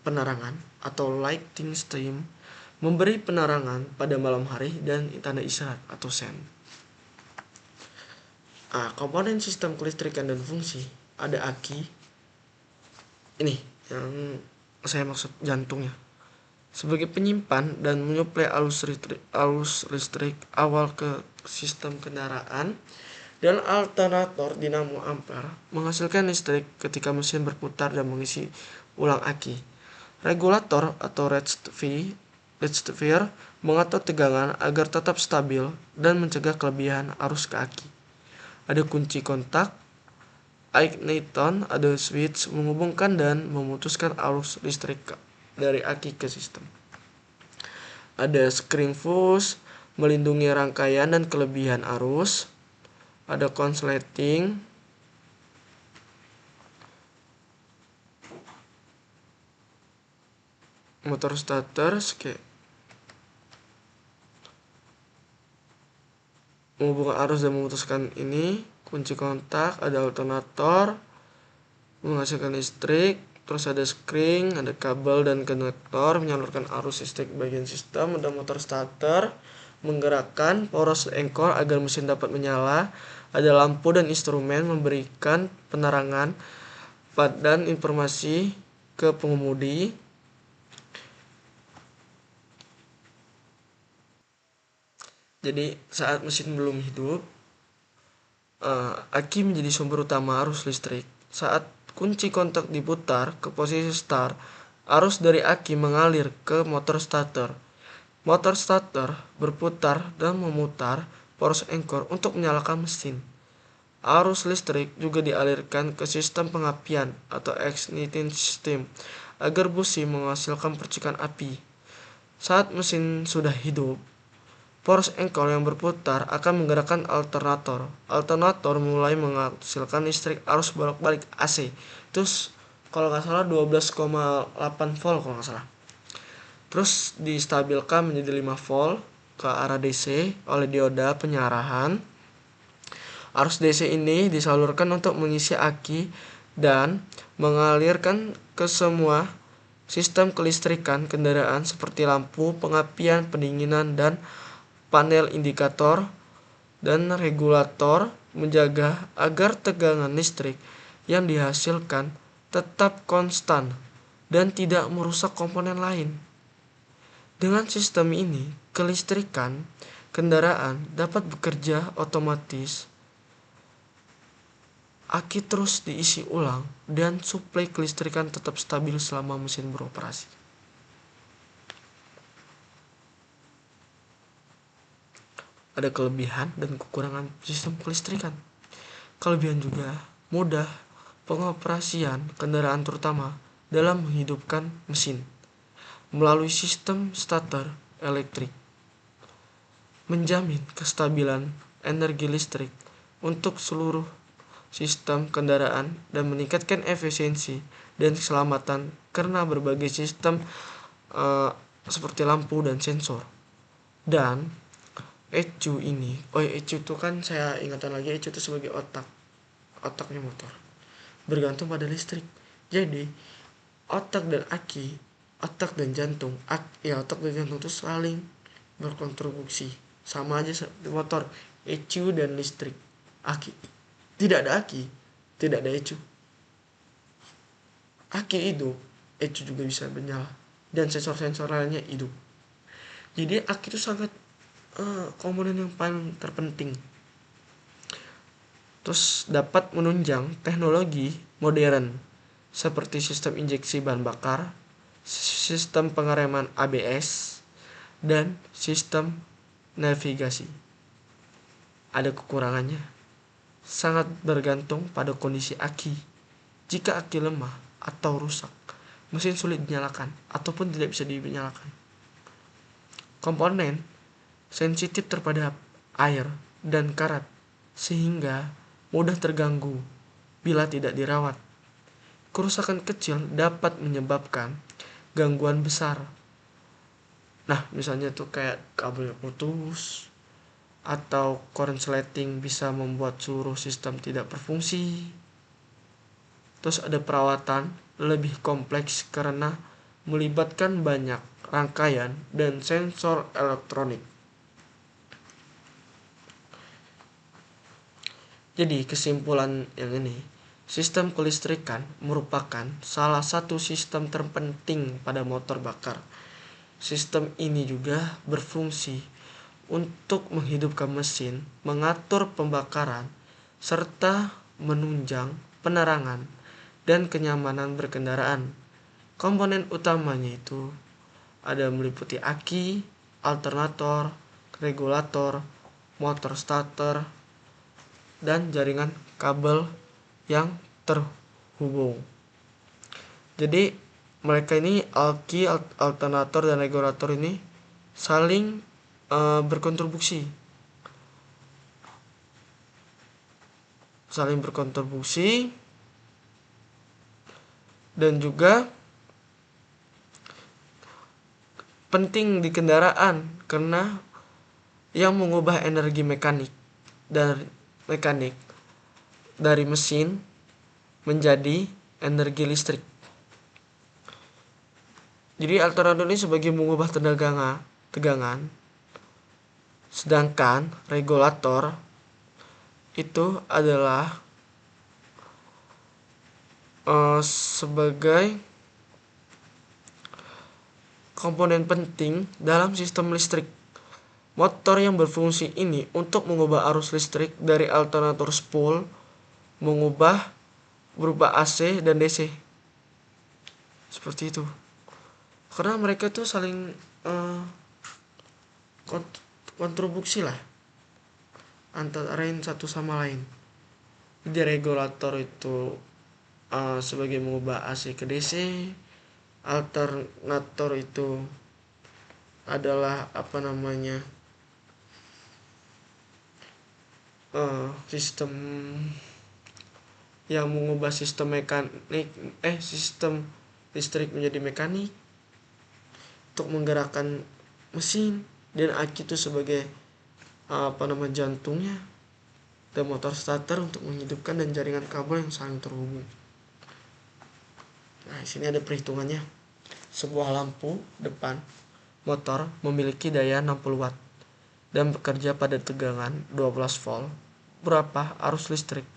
penerangan atau lighting stream, memberi penerangan pada malam hari dan tanda isyarat atau sen. Komponen sistem kelistrikan dan fungsi, ada aki. Ini yang saya maksud, jantungnya. Sebagai penyimpan dan menyuplai arus listrik awal ke sistem kendaraan, dan alternator dinamo ampere menghasilkan listrik ketika mesin berputar dan mengisi ulang aki. Regulator atau rectifier mengatur tegangan agar tetap stabil dan mencegah kelebihan arus ke aki. Ada kunci kontak, ignition, ada switch menghubungkan dan memutuskan arus listrik dari aki ke sistem. Ada screen fuse melindungi rangkaian dan kelebihan arus. Ada konsleting, motor starter menghubungkan arus dan memutuskan ini. Kunci kontak, ada alternator menghasilkan listrik, terus ada spring, ada kabel dan konektor menyalurkan arus listrik bagian sistem, ada motor starter menggerakkan poros engkol agar mesin dapat menyala, ada lampu dan instrumen memberikan penerangan dan informasi ke pengemudi. Jadi saat mesin belum hidup, aki menjadi sumber utama arus listrik. Saat kunci kontak diputar ke posisi start, arus dari aki mengalir ke motor starter. Motor starter berputar dan memutar poros engkol untuk menyalakan mesin. Arus listrik juga dialirkan ke sistem pengapian atau ignition system agar busi menghasilkan percikan api. Saat mesin sudah hidup, poros engkol yang berputar akan menggerakkan alternator. Alternator mulai menghasilkan listrik arus bolak-balik AC. Terus kalau nggak salah 12,8 volt kalau nggak salah. Terus distabilkan menjadi 5 volt ke arah DC oleh dioda penyarahan. Arus DC ini disalurkan untuk mengisi aki dan mengalirkan ke semua sistem kelistrikan kendaraan seperti lampu, pengapian, pendinginan, dan panel indikator dan regulator, menjaga agar tegangan listrik yang dihasilkan tetap konstan dan tidak merusak komponen lain. Dengan sistem ini, kelistrikan kendaraan dapat bekerja otomatis. Aki terus diisi ulang dan suplai kelistrikan tetap stabil selama mesin beroperasi. Ada kelebihan dan kekurangan sistem kelistrikan. Kelebihan juga mudah pengoperasian kendaraan terutama dalam menghidupkan mesin melalui sistem starter elektrik, menjamin kestabilan energi listrik untuk seluruh sistem kendaraan dan meningkatkan efisiensi dan keselamatan karena berbagai sistem seperti lampu dan sensor. Dan ECU ini, ECU itu kan saya ingatkan lagi, ECU itu sebagai otaknya motor, bergantung pada listrik. Jadi otak dan jantung itu saling berkontribusi, sama aja motor, ECU dan listrik. Aki tidak ada aki, tidak ada ECU. Aki hidup, ECU juga bisa menyala, dan sensor-sensor lainnya hidup. Jadi aki itu sangat komponen yang paling terpenting. Terus dapat menunjang teknologi modern seperti sistem injeksi bahan bakar, sistem pengereman ABS, dan sistem navigasi. Ada kekurangannya, sangat bergantung pada kondisi aki. Jika aki lemah atau rusak, mesin sulit dinyalakan ataupun tidak bisa dinyalakan. Komponen sensitif terhadap air dan karat sehingga mudah terganggu bila tidak dirawat. Kerusakan kecil dapat menyebabkan gangguan besar. Nah, misalnya tuh kayak kabel putus atau korsleting bisa membuat seluruh sistem tidak berfungsi. Terus ada perawatan lebih kompleks karena melibatkan banyak rangkaian dan sensor elektronik. Jadi kesimpulan yang ini, sistem kelistrikan merupakan salah satu sistem terpenting pada motor bakar. Sistem ini juga berfungsi untuk menghidupkan mesin, mengatur pembakaran, serta menunjang penerangan dan kenyamanan berkendaraan. Komponen utamanya itu ada meliputi aki, alternator, regulator, motor starter, dan jaringan kabel yang terhubung. Jadi mereka ini aki, alternator, dan regulator ini saling berkontribusi dan juga penting di kendaraan karena yang mengubah energi mekanik dari mesin menjadi energi listrik. Jadi alternator ini sebagai mengubah tegangan, sedangkan regulator itu adalah sebagai komponen penting dalam sistem listrik. Motor yang berfungsi ini untuk mengubah arus listrik dari alternator spool mengubah berupa AC dan DC. Seperti itu. Karena mereka tuh saling kontribusi lah antara lain satu sama lain. Jadi regulator itu sebagai mengubah AC ke DC, alternator itu adalah sistem yang mengubah sistem sistem listrik menjadi mekanik untuk menggerakkan mesin, dan aki itu sebagai jantungnya, dan motor starter untuk menghidupkan dan jaringan kabel yang saling terhubung. Nah, di sini ada perhitungannya. Sebuah lampu depan motor memiliki daya 60 watt dan bekerja pada tegangan 12 volt. Berapa arus listrik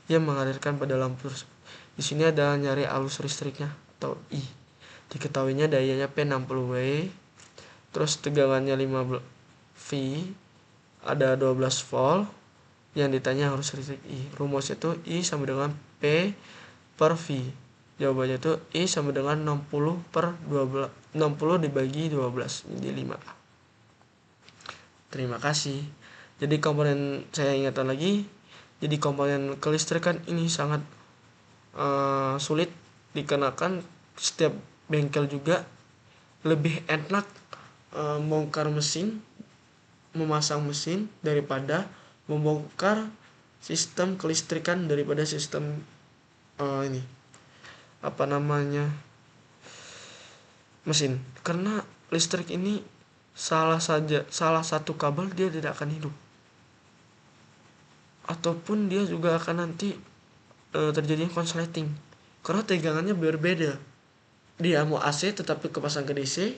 yang mengalirkan pada lampu tersebut? Di sini ada nyari arus listriknya atau I. Diketahuinya dayanya P60W, terus tegangannya 5 V, ada 12 volt. Yang ditanya arus listrik I. Rumusnya itu I sama dengan P per V. Jawabannya itu I sama dengan 60 per 12, 60 dibagi 12 jadi 5. Terima kasih. Jadi komponen, saya ingatkan lagi, jadi komponen kelistrikan ini sangat sulit dikenakan. Setiap bengkel juga lebih enak membongkar mesin, memasang mesin daripada membongkar sistem kelistrikan daripada sistem mesin. Karena listrik ini salah satu kabel dia tidak akan hidup, ataupun dia juga akan nanti terjadi konsleting karena tegangannya berbeda. Dia mau AC tetapi kepasang ke DC,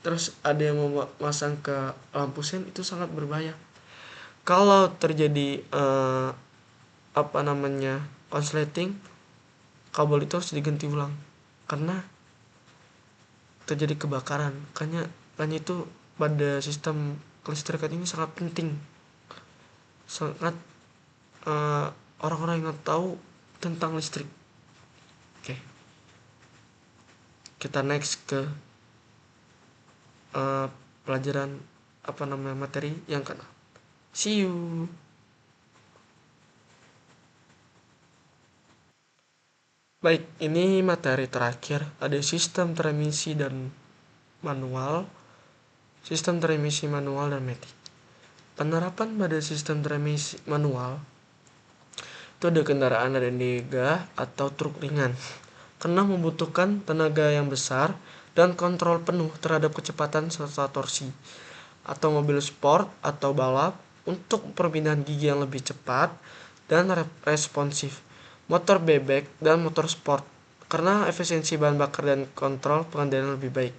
terus ada yang mau masang ke lampu sen, itu sangat berbahaya. Kalau terjadi konsleting, kabel itu harus diganti ulang karena terjadi kebakaran. Makanya itu pada sistem kelistrikan ini sangat penting, sangat orang-orang yang tahu tentang listrik. Oke. Kita next ke pelajaran materi yang ke-6. See you. Baik, ini materi terakhir. Ada sistem transmisi dan manual, sistem transmisi manual dan matic. Penerapan pada sistem transmisi manual itu ada kendaraan RND atau truk ringan, karena membutuhkan tenaga yang besar dan kontrol penuh terhadap kecepatan serta torsi, atau mobil sport atau balap untuk perpindahan gigi yang lebih cepat dan responsif. Motor bebek dan motor sport karena efisiensi bahan bakar dan kontrol pengendalian lebih baik.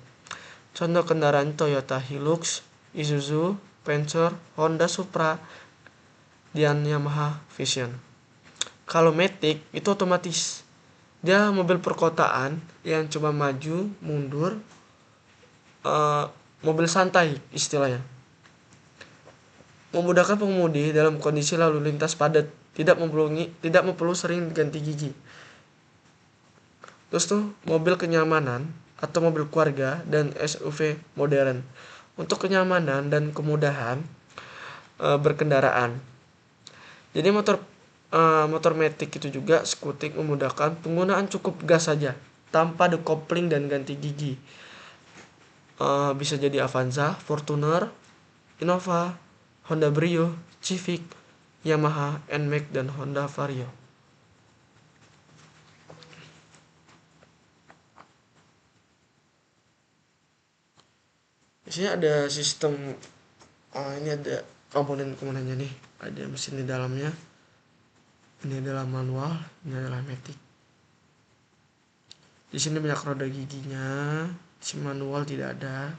Contoh kendaraan Toyota Hilux, Isuzu, Venture, Honda Supra, dan Yamaha Vision. Kalau Matic itu otomatis. Dia mobil perkotaan yang cuma maju, mundur, mobil santai istilahnya. Memudahkan pengemudi dalam kondisi lalu lintas padat, tidak perlu sering ganti gigi. Terus tuh mobil kenyamanan atau mobil keluarga dan SUV modern untuk kenyamanan dan kemudahan berkendaraan. Jadi motor matic itu juga skutik memudahkan penggunaan cukup gas saja tanpa decoupling dan ganti gigi. Bisa jadi Avanza, Fortuner, Innova, Honda Brio, Civic, Yamaha, NMAX, dan Honda Vario. Di sini ada sistem, ini ada komponen-komponennya nih. Ada mesin di dalamnya. Ini adalah manual, ini adalah matic. Di sini banyak roda giginya. Si manual tidak ada.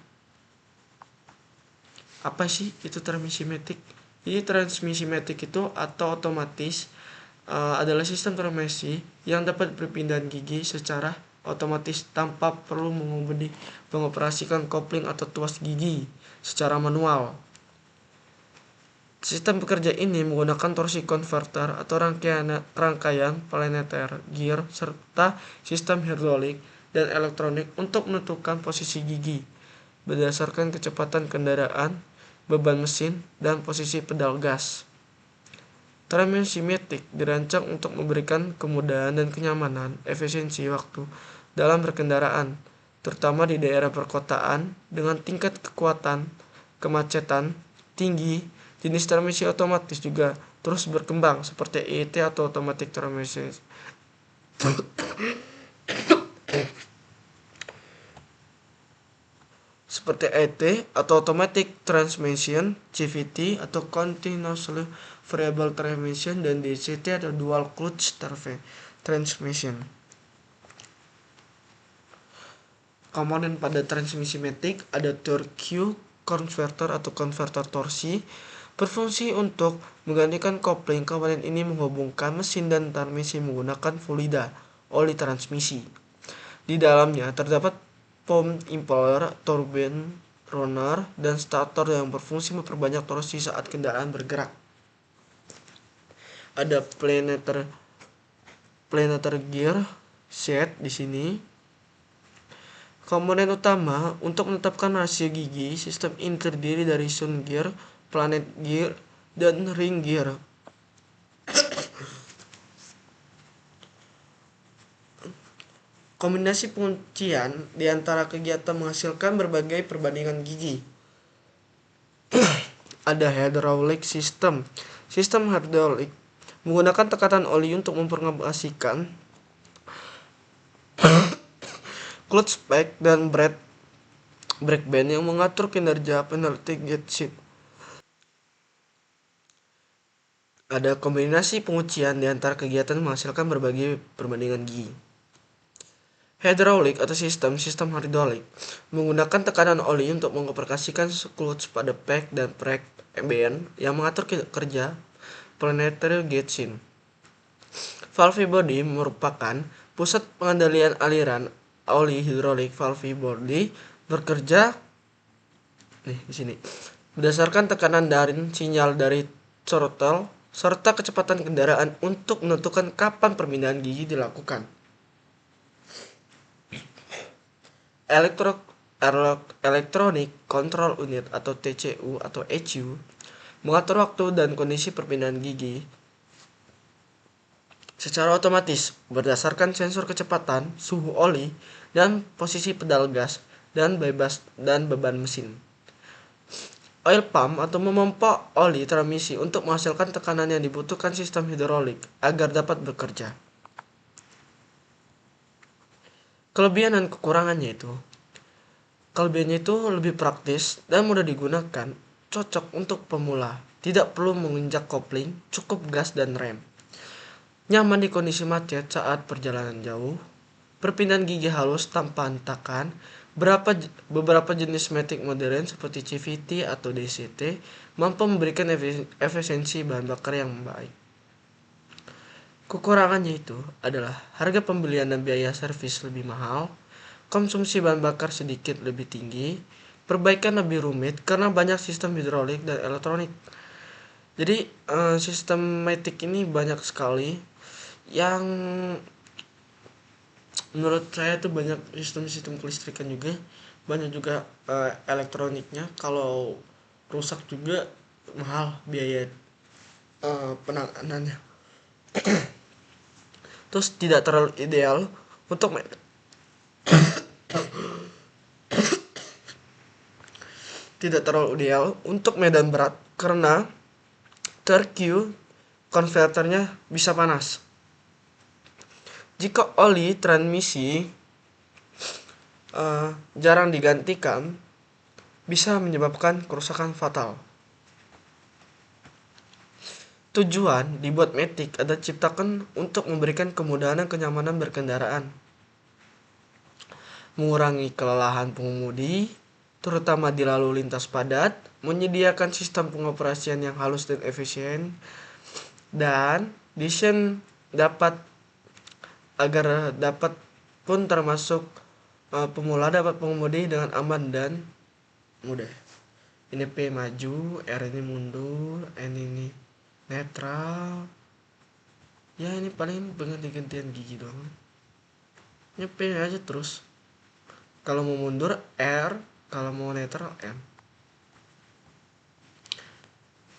Apa sih itu transmisi matic? Jadi transmisi matic itu atau otomatis adalah sistem transmisi yang dapat perpindahan gigi secara otomatis tanpa perlu mengoperasikan kopling atau tuas gigi secara manual. Sistem bekerja ini menggunakan torsi converter atau rangkaian planeter gear serta sistem hidrolik dan elektronik untuk menentukan posisi gigi berdasarkan kecepatan kendaraan, beban mesin, dan posisi pedal gas. Transmisi matic dirancang untuk memberikan kemudahan dan kenyamanan, efisiensi waktu dalam berkendaraan, terutama di daerah perkotaan dengan tingkat kemacetan tinggi. Jenis transmisi otomatis juga terus berkembang seperti ET atau automatic transmission. Seperti ET atau automatic transmission, CVT atau continuously variable transmission, dan DCT atau dual clutch transmission. Komponen pada transmisi matic ada torque converter atau konverter torsi, berfungsi untuk menggantikan kopling. Komponen ini menghubungkan mesin dan transmisi menggunakan fluida oli transmisi. Di dalamnya terdapat pump impeller, turbine runner, dan stator yang berfungsi memperbanyak torsi saat kendaraan bergerak. Ada planeter gear set di sini. Komponen utama untuk menetapkan rasio gigi sistem ini terdiri dari sun gear, planet gear, dan ring gear. Kombinasi penguncian di antara kegiatan menghasilkan berbagai perbandingan gigi. Ada hydraulic system. Sistem hydraulik menggunakan tekanan oli untuk memperhatikan clutch pack dan brake band yang mengatur kinerja penalty gate shift. Ada kombinasi penguncian di antara kegiatan menghasilkan berbagai perbandingan gigi. Hydraulik atau sistem hydraulik menggunakan tekanan oli untuk mengoperasikan clutch pada pack dan brake band yang mengatur kerja planetary gate shift. Valve body merupakan pusat pengendalian aliran oli hidrolik. Valve body bekerja di sini berdasarkan tekanan dari sinyal dari throttle serta kecepatan kendaraan untuk menentukan kapan perpindahan gigi dilakukan. Electronic Control Unit atau TCU atau ECU mengatur waktu dan kondisi perpindahan gigi secara otomatis berdasarkan sensor kecepatan, suhu oli, dan posisi pedal gas dan beban mesin. Oil pump atau memompa oli transmisi untuk menghasilkan tekanan yang dibutuhkan sistem hidrolik agar dapat bekerja. Kelebihan dan kekurangannya itu. Kelebihannya itu lebih praktis dan mudah digunakan, cocok untuk pemula, tidak perlu menginjak kopling, cukup gas dan rem. Nyaman di kondisi macet saat perjalanan jauh, perpindahan gigi halus tanpa hentakan. Beberapa jenis matic modern seperti CVT atau DCT mampu memberikan efisiensi bahan bakar yang baik. Kekurangannya itu adalah harga pembelian dan biaya servis lebih mahal, konsumsi bahan bakar sedikit lebih tinggi, perbaikan lebih rumit karena banyak sistem hidrolik dan elektronik. Jadi sistem matic ini banyak sekali yang menurut saya tuh banyak sistem kelistrikan juga, banyak juga elektroniknya. Kalau rusak juga mahal biaya penanganannya. Terus tidak terlalu ideal untuk medan berat karena torque konverternya bisa panas. Jika oli transmisi jarang digantikan, bisa menyebabkan kerusakan fatal. Tujuan dibuat matic adalah diciptakan untuk memberikan kemudahan dan kenyamanan berkendaraan. mengurangi kelelahan pengemudi, terutama di lalu lintas padat, menyediakan sistem pengoperasian yang halus dan efisien, dan desain agar dapat pun termasuk pemula dapat pengemudi dengan aman dan mudah. Ini P maju, R ini mundur, N ini netral. Ya ini paling gantian gigi doang. Ini P aja terus. Kalau mau mundur R, kalau mau netral M.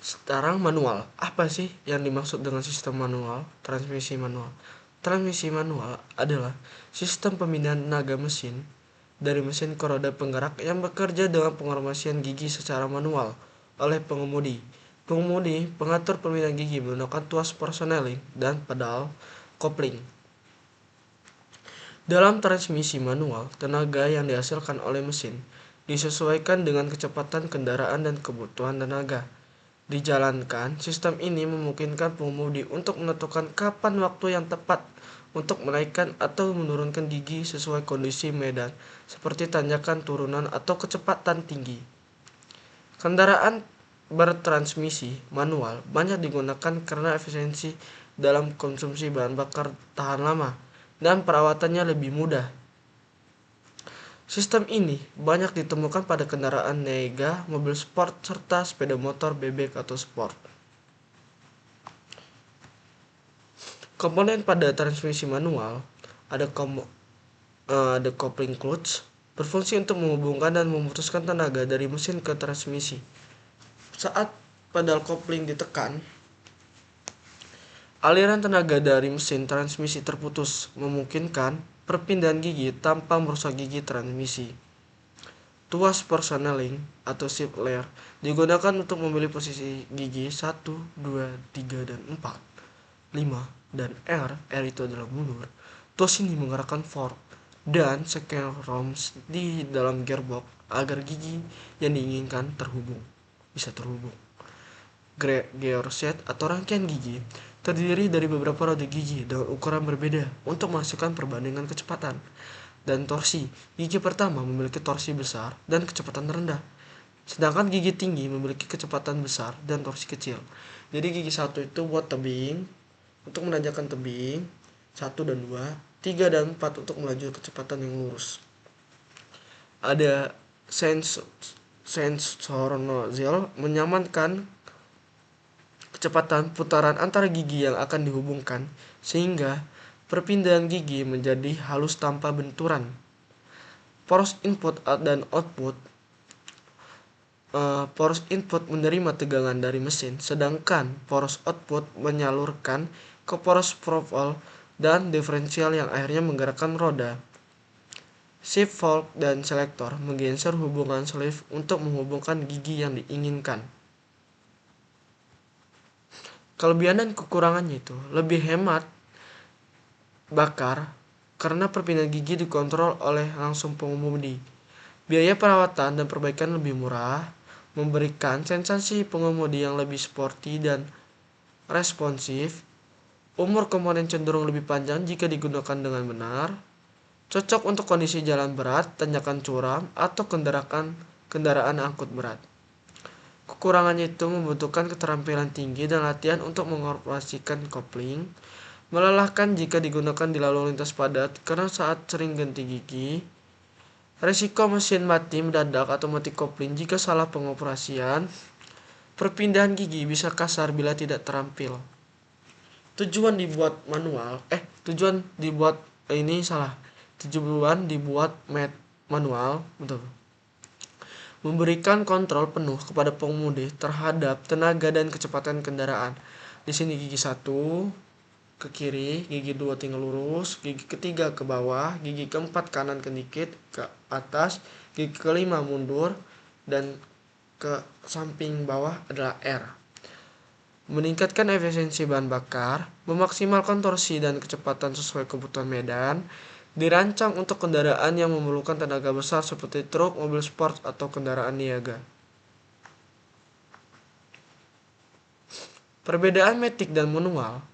Sekarang manual. Apa sih yang dimaksud dengan sistem manual? Transmisi manual. Transmisi manual adalah sistem pemindahan tenaga mesin dari mesin ke roda penggerak yang bekerja dengan pengoperasian gigi secara manual oleh pengemudi. Pengemudi pengatur pemindahan gigi menggunakan tuas persneling dan pedal kopling. Dalam transmisi manual, tenaga yang dihasilkan oleh mesin disesuaikan dengan kecepatan kendaraan dan kebutuhan tenaga. Dijalankan, sistem ini memungkinkan pengemudi untuk menentukan kapan waktu yang tepat untuk menaikkan atau menurunkan gigi sesuai kondisi medan, seperti tanjakan, turunan, atau kecepatan tinggi. Kendaraan bertransmisi manual banyak digunakan karena efisiensi dalam konsumsi bahan bakar tahan lama dan perawatannya lebih mudah. Sistem ini banyak ditemukan pada kendaraan niaga, mobil sport, serta sepeda motor bebek atau sport. Komponen pada transmisi manual ada coupling clutch, berfungsi untuk menghubungkan dan memutuskan tenaga dari mesin ke transmisi. Saat pedal kopling ditekan, aliran tenaga dari mesin transmisi terputus, memungkinkan perpindahan gigi tanpa merusak gigi transmisi. Tuas persneling atau shift layer digunakan untuk memilih posisi gigi 1, 2, 3, dan 4, 5, dan R itu adalah mundur. Tuas ini menggerakkan fork dan screws di dalam gearbox agar gigi yang diinginkan bisa terhubung. Gear set atau rangkaian gigi terdiri dari beberapa roda gigi dengan ukuran berbeda untuk menghasilkan perbandingan kecepatan dan torsi. Gigi pertama memiliki torsi besar dan kecepatan rendah, sedangkan gigi tinggi memiliki kecepatan besar dan torsi kecil. Jadi gigi 1 itu buat tebing, untuk menanjakan tebing, 1 dan 2, 3 dan 4 untuk melaju kecepatan yang lurus. Ada sensor nozzle menyamankan kecepatan putaran antara gigi yang akan dihubungkan, sehingga perpindahan gigi menjadi halus tanpa benturan. Poros input dan output. Poros input menerima tegangan dari mesin, sedangkan poros output menyalurkan ke poros profile dan diferensial yang akhirnya menggerakkan roda. Shift valve dan selektor menggeser hubungan sleeve untuk menghubungkan gigi yang diinginkan. Kelebihan dan kekurangannya itu lebih hemat bakar karena perpindahan gigi dikontrol oleh langsung pengemudi. Biaya perawatan dan perbaikan lebih murah, memberikan sensasi pengemudi yang lebih sporty dan responsif. Umur komponen cenderung lebih panjang jika digunakan dengan benar. Cocok untuk kondisi jalan berat, tanjakan curam, atau kendaraan angkut berat. Kekurangannya itu membutuhkan keterampilan tinggi dan latihan untuk mengoperasikan kopling, melelahkan jika digunakan di lalu lintas padat karena saat sering ganti gigi, resiko mesin mati mendadak atau mati kopling jika salah pengoperasian, perpindahan gigi bisa kasar bila tidak terampil. Tujuan dibuat manual, betul. Memberikan kontrol penuh kepada pengemudi terhadap tenaga dan kecepatan kendaraan. Di sini gigi 1 ke kiri, gigi 2 tinggal lurus, gigi ketiga ke bawah, gigi keempat kanan sedikit ke atas, gigi kelima mundur, dan ke samping bawah adalah R. Meningkatkan efisiensi bahan bakar, memaksimalkan torsi dan kecepatan sesuai kebutuhan medan. Dirancang untuk kendaraan yang memerlukan tenaga besar seperti truk, mobil sport, atau kendaraan niaga. Perbedaan matic dan manual.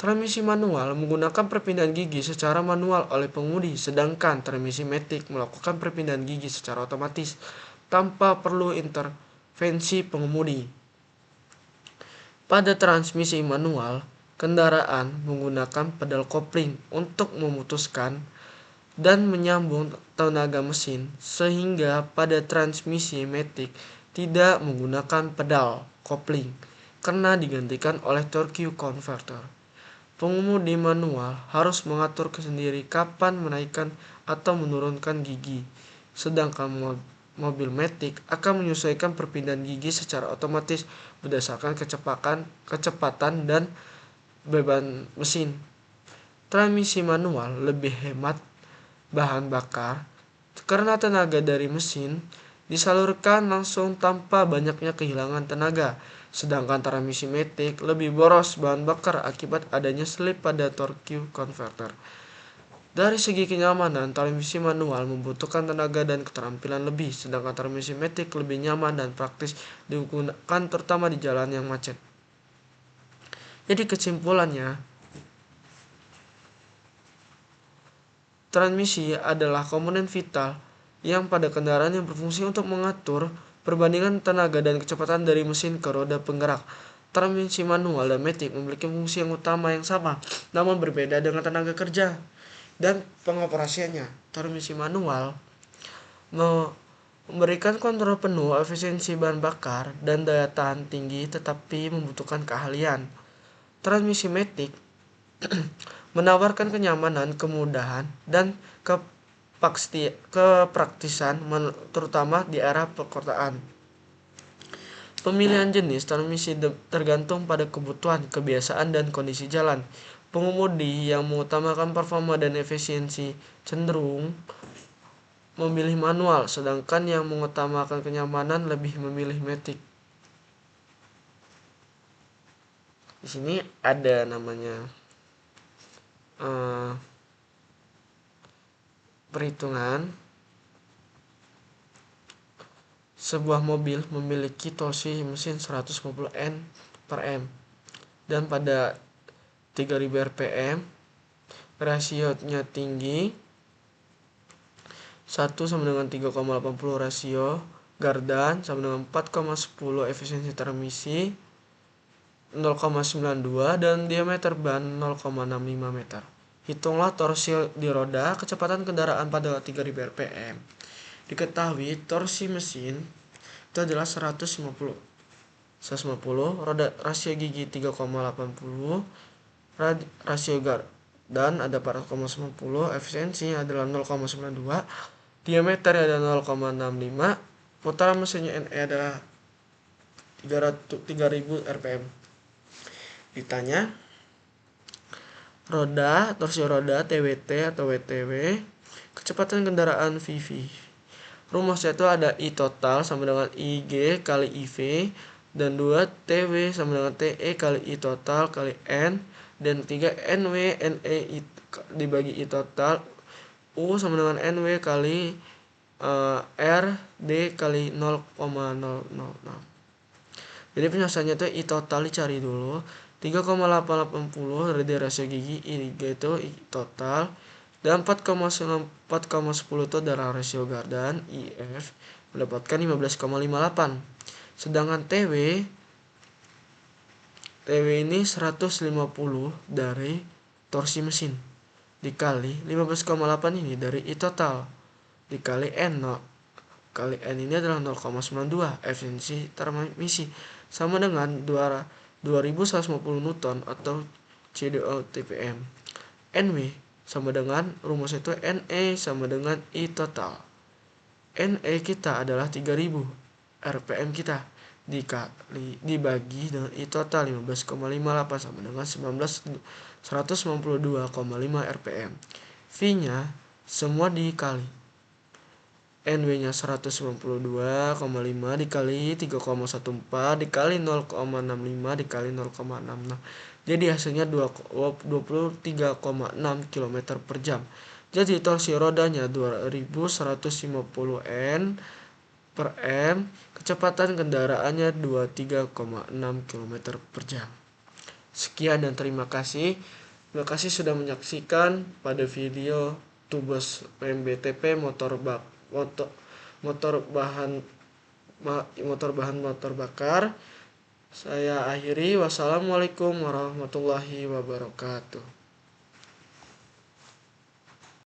Transmisi manual menggunakan perpindahan gigi secara manual oleh pengemudi, sedangkan transmisi matic melakukan perpindahan gigi secara otomatis tanpa perlu intervensi pengemudi. Pada transmisi manual, kendaraan menggunakan pedal kopling untuk memutuskan dan menyambung tenaga mesin, sehingga pada transmisi matic tidak menggunakan pedal kopling karena digantikan oleh torque converter. Pengemudi manual harus mengatur sendiri kapan menaikkan atau menurunkan gigi, sedangkan mobil matic akan menyesuaikan perpindahan gigi secara otomatis berdasarkan kecepatan dan beban mesin. Transmisi manual lebih hemat bahan bakar karena tenaga dari mesin disalurkan langsung tanpa banyaknya kehilangan tenaga, sedangkan transmisi matic lebih boros bahan bakar akibat adanya slip pada torque converter. Dari segi kenyamanan, transmisi manual membutuhkan tenaga dan keterampilan lebih, sedangkan transmisi matic lebih nyaman dan praktis digunakan terutama di jalan yang macet. Jadi kesimpulannya, transmisi adalah komponen vital yang pada kendaraan yang berfungsi untuk mengatur perbandingan tenaga dan kecepatan dari mesin ke roda penggerak. Transmisi manual dan matic memiliki fungsi yang utama yang sama, namun berbeda dengan tenaga kerja dan pengoperasiannya. Transmisi manual memberikan kontrol penuh, efisiensi bahan bakar, dan daya tahan tinggi tetapi membutuhkan keahlian. Transmisi matic menawarkan kenyamanan, kemudahan, dan kepraktisan terutama di era perkotaan. Pemilihan jenis transmisi tergantung pada kebutuhan, kebiasaan, dan kondisi jalan. Pengemudi yang mengutamakan performa dan efisiensi cenderung memilih manual, sedangkan yang mengutamakan kenyamanan lebih memilih matic. Di sini ada namanya perhitungan. Sebuah mobil memiliki torsi mesin 150 N per M dan pada 3000 rpm rasionya tinggi, 1 sama dengan 3,80 rasio gardan sama dengan 4,10 efisiensi transmisi, 0,92 dan diameter ban 0,65 meter. Hitunglah torsi di roda, kecepatan kendaraan pada 3000 rpm. Diketahui torsi mesin itu adalah 150, roda rasio gigi 3,80, rasio gardan ada 4,90, efisiensi adalah 0,92, diameter adalah 0,65, putaran mesinnya NE adalah 3000 rpm. Ditanya torsi roda TWT atau WTW, kecepatan kendaraan VV. Rumusnya itu ada I total sama dengan IG kali IV, dan 2 TW sama dengan TE kali I total kali N, dan 3 NW NE dibagi I total, U sama dengan NW kali R D kali 0,006. Jadi penjelasannya itu I total dicari dulu, 3,880 dari rasio gigi, IG itu I total, dan 4,10 itu adalah rasio gardan, IF mendapatkan 15,58. Sedangkan TW ini 150 dari torsi mesin dikali 15,8 ini dari I total dikali N, kali N ini adalah 0,92 efisiensi transmisi sama dengan 2150 Newton atau CDO TPM. NW sama dengan rumus itu NE sama dengan I total. NE kita adalah 3000, RPM kita dibagi dengan I total 15,58 sama dengan 192,5 RPM. V-nya semua dikali. NW-nya 192,5 dikali 3,14 dikali 0,65 dikali 0,66. Jadi hasilnya 23,6 km per jam. Jadi torsi rodanya 2150 N per M, kecepatan kendaraannya 23,6 km per jam. Sekian dan terima kasih. Terima kasih sudah menyaksikan pada video tubos PMBTP motor bahan motor bakar. Saya akhiri. Wassalamualaikum warahmatullahi wabarakatuh.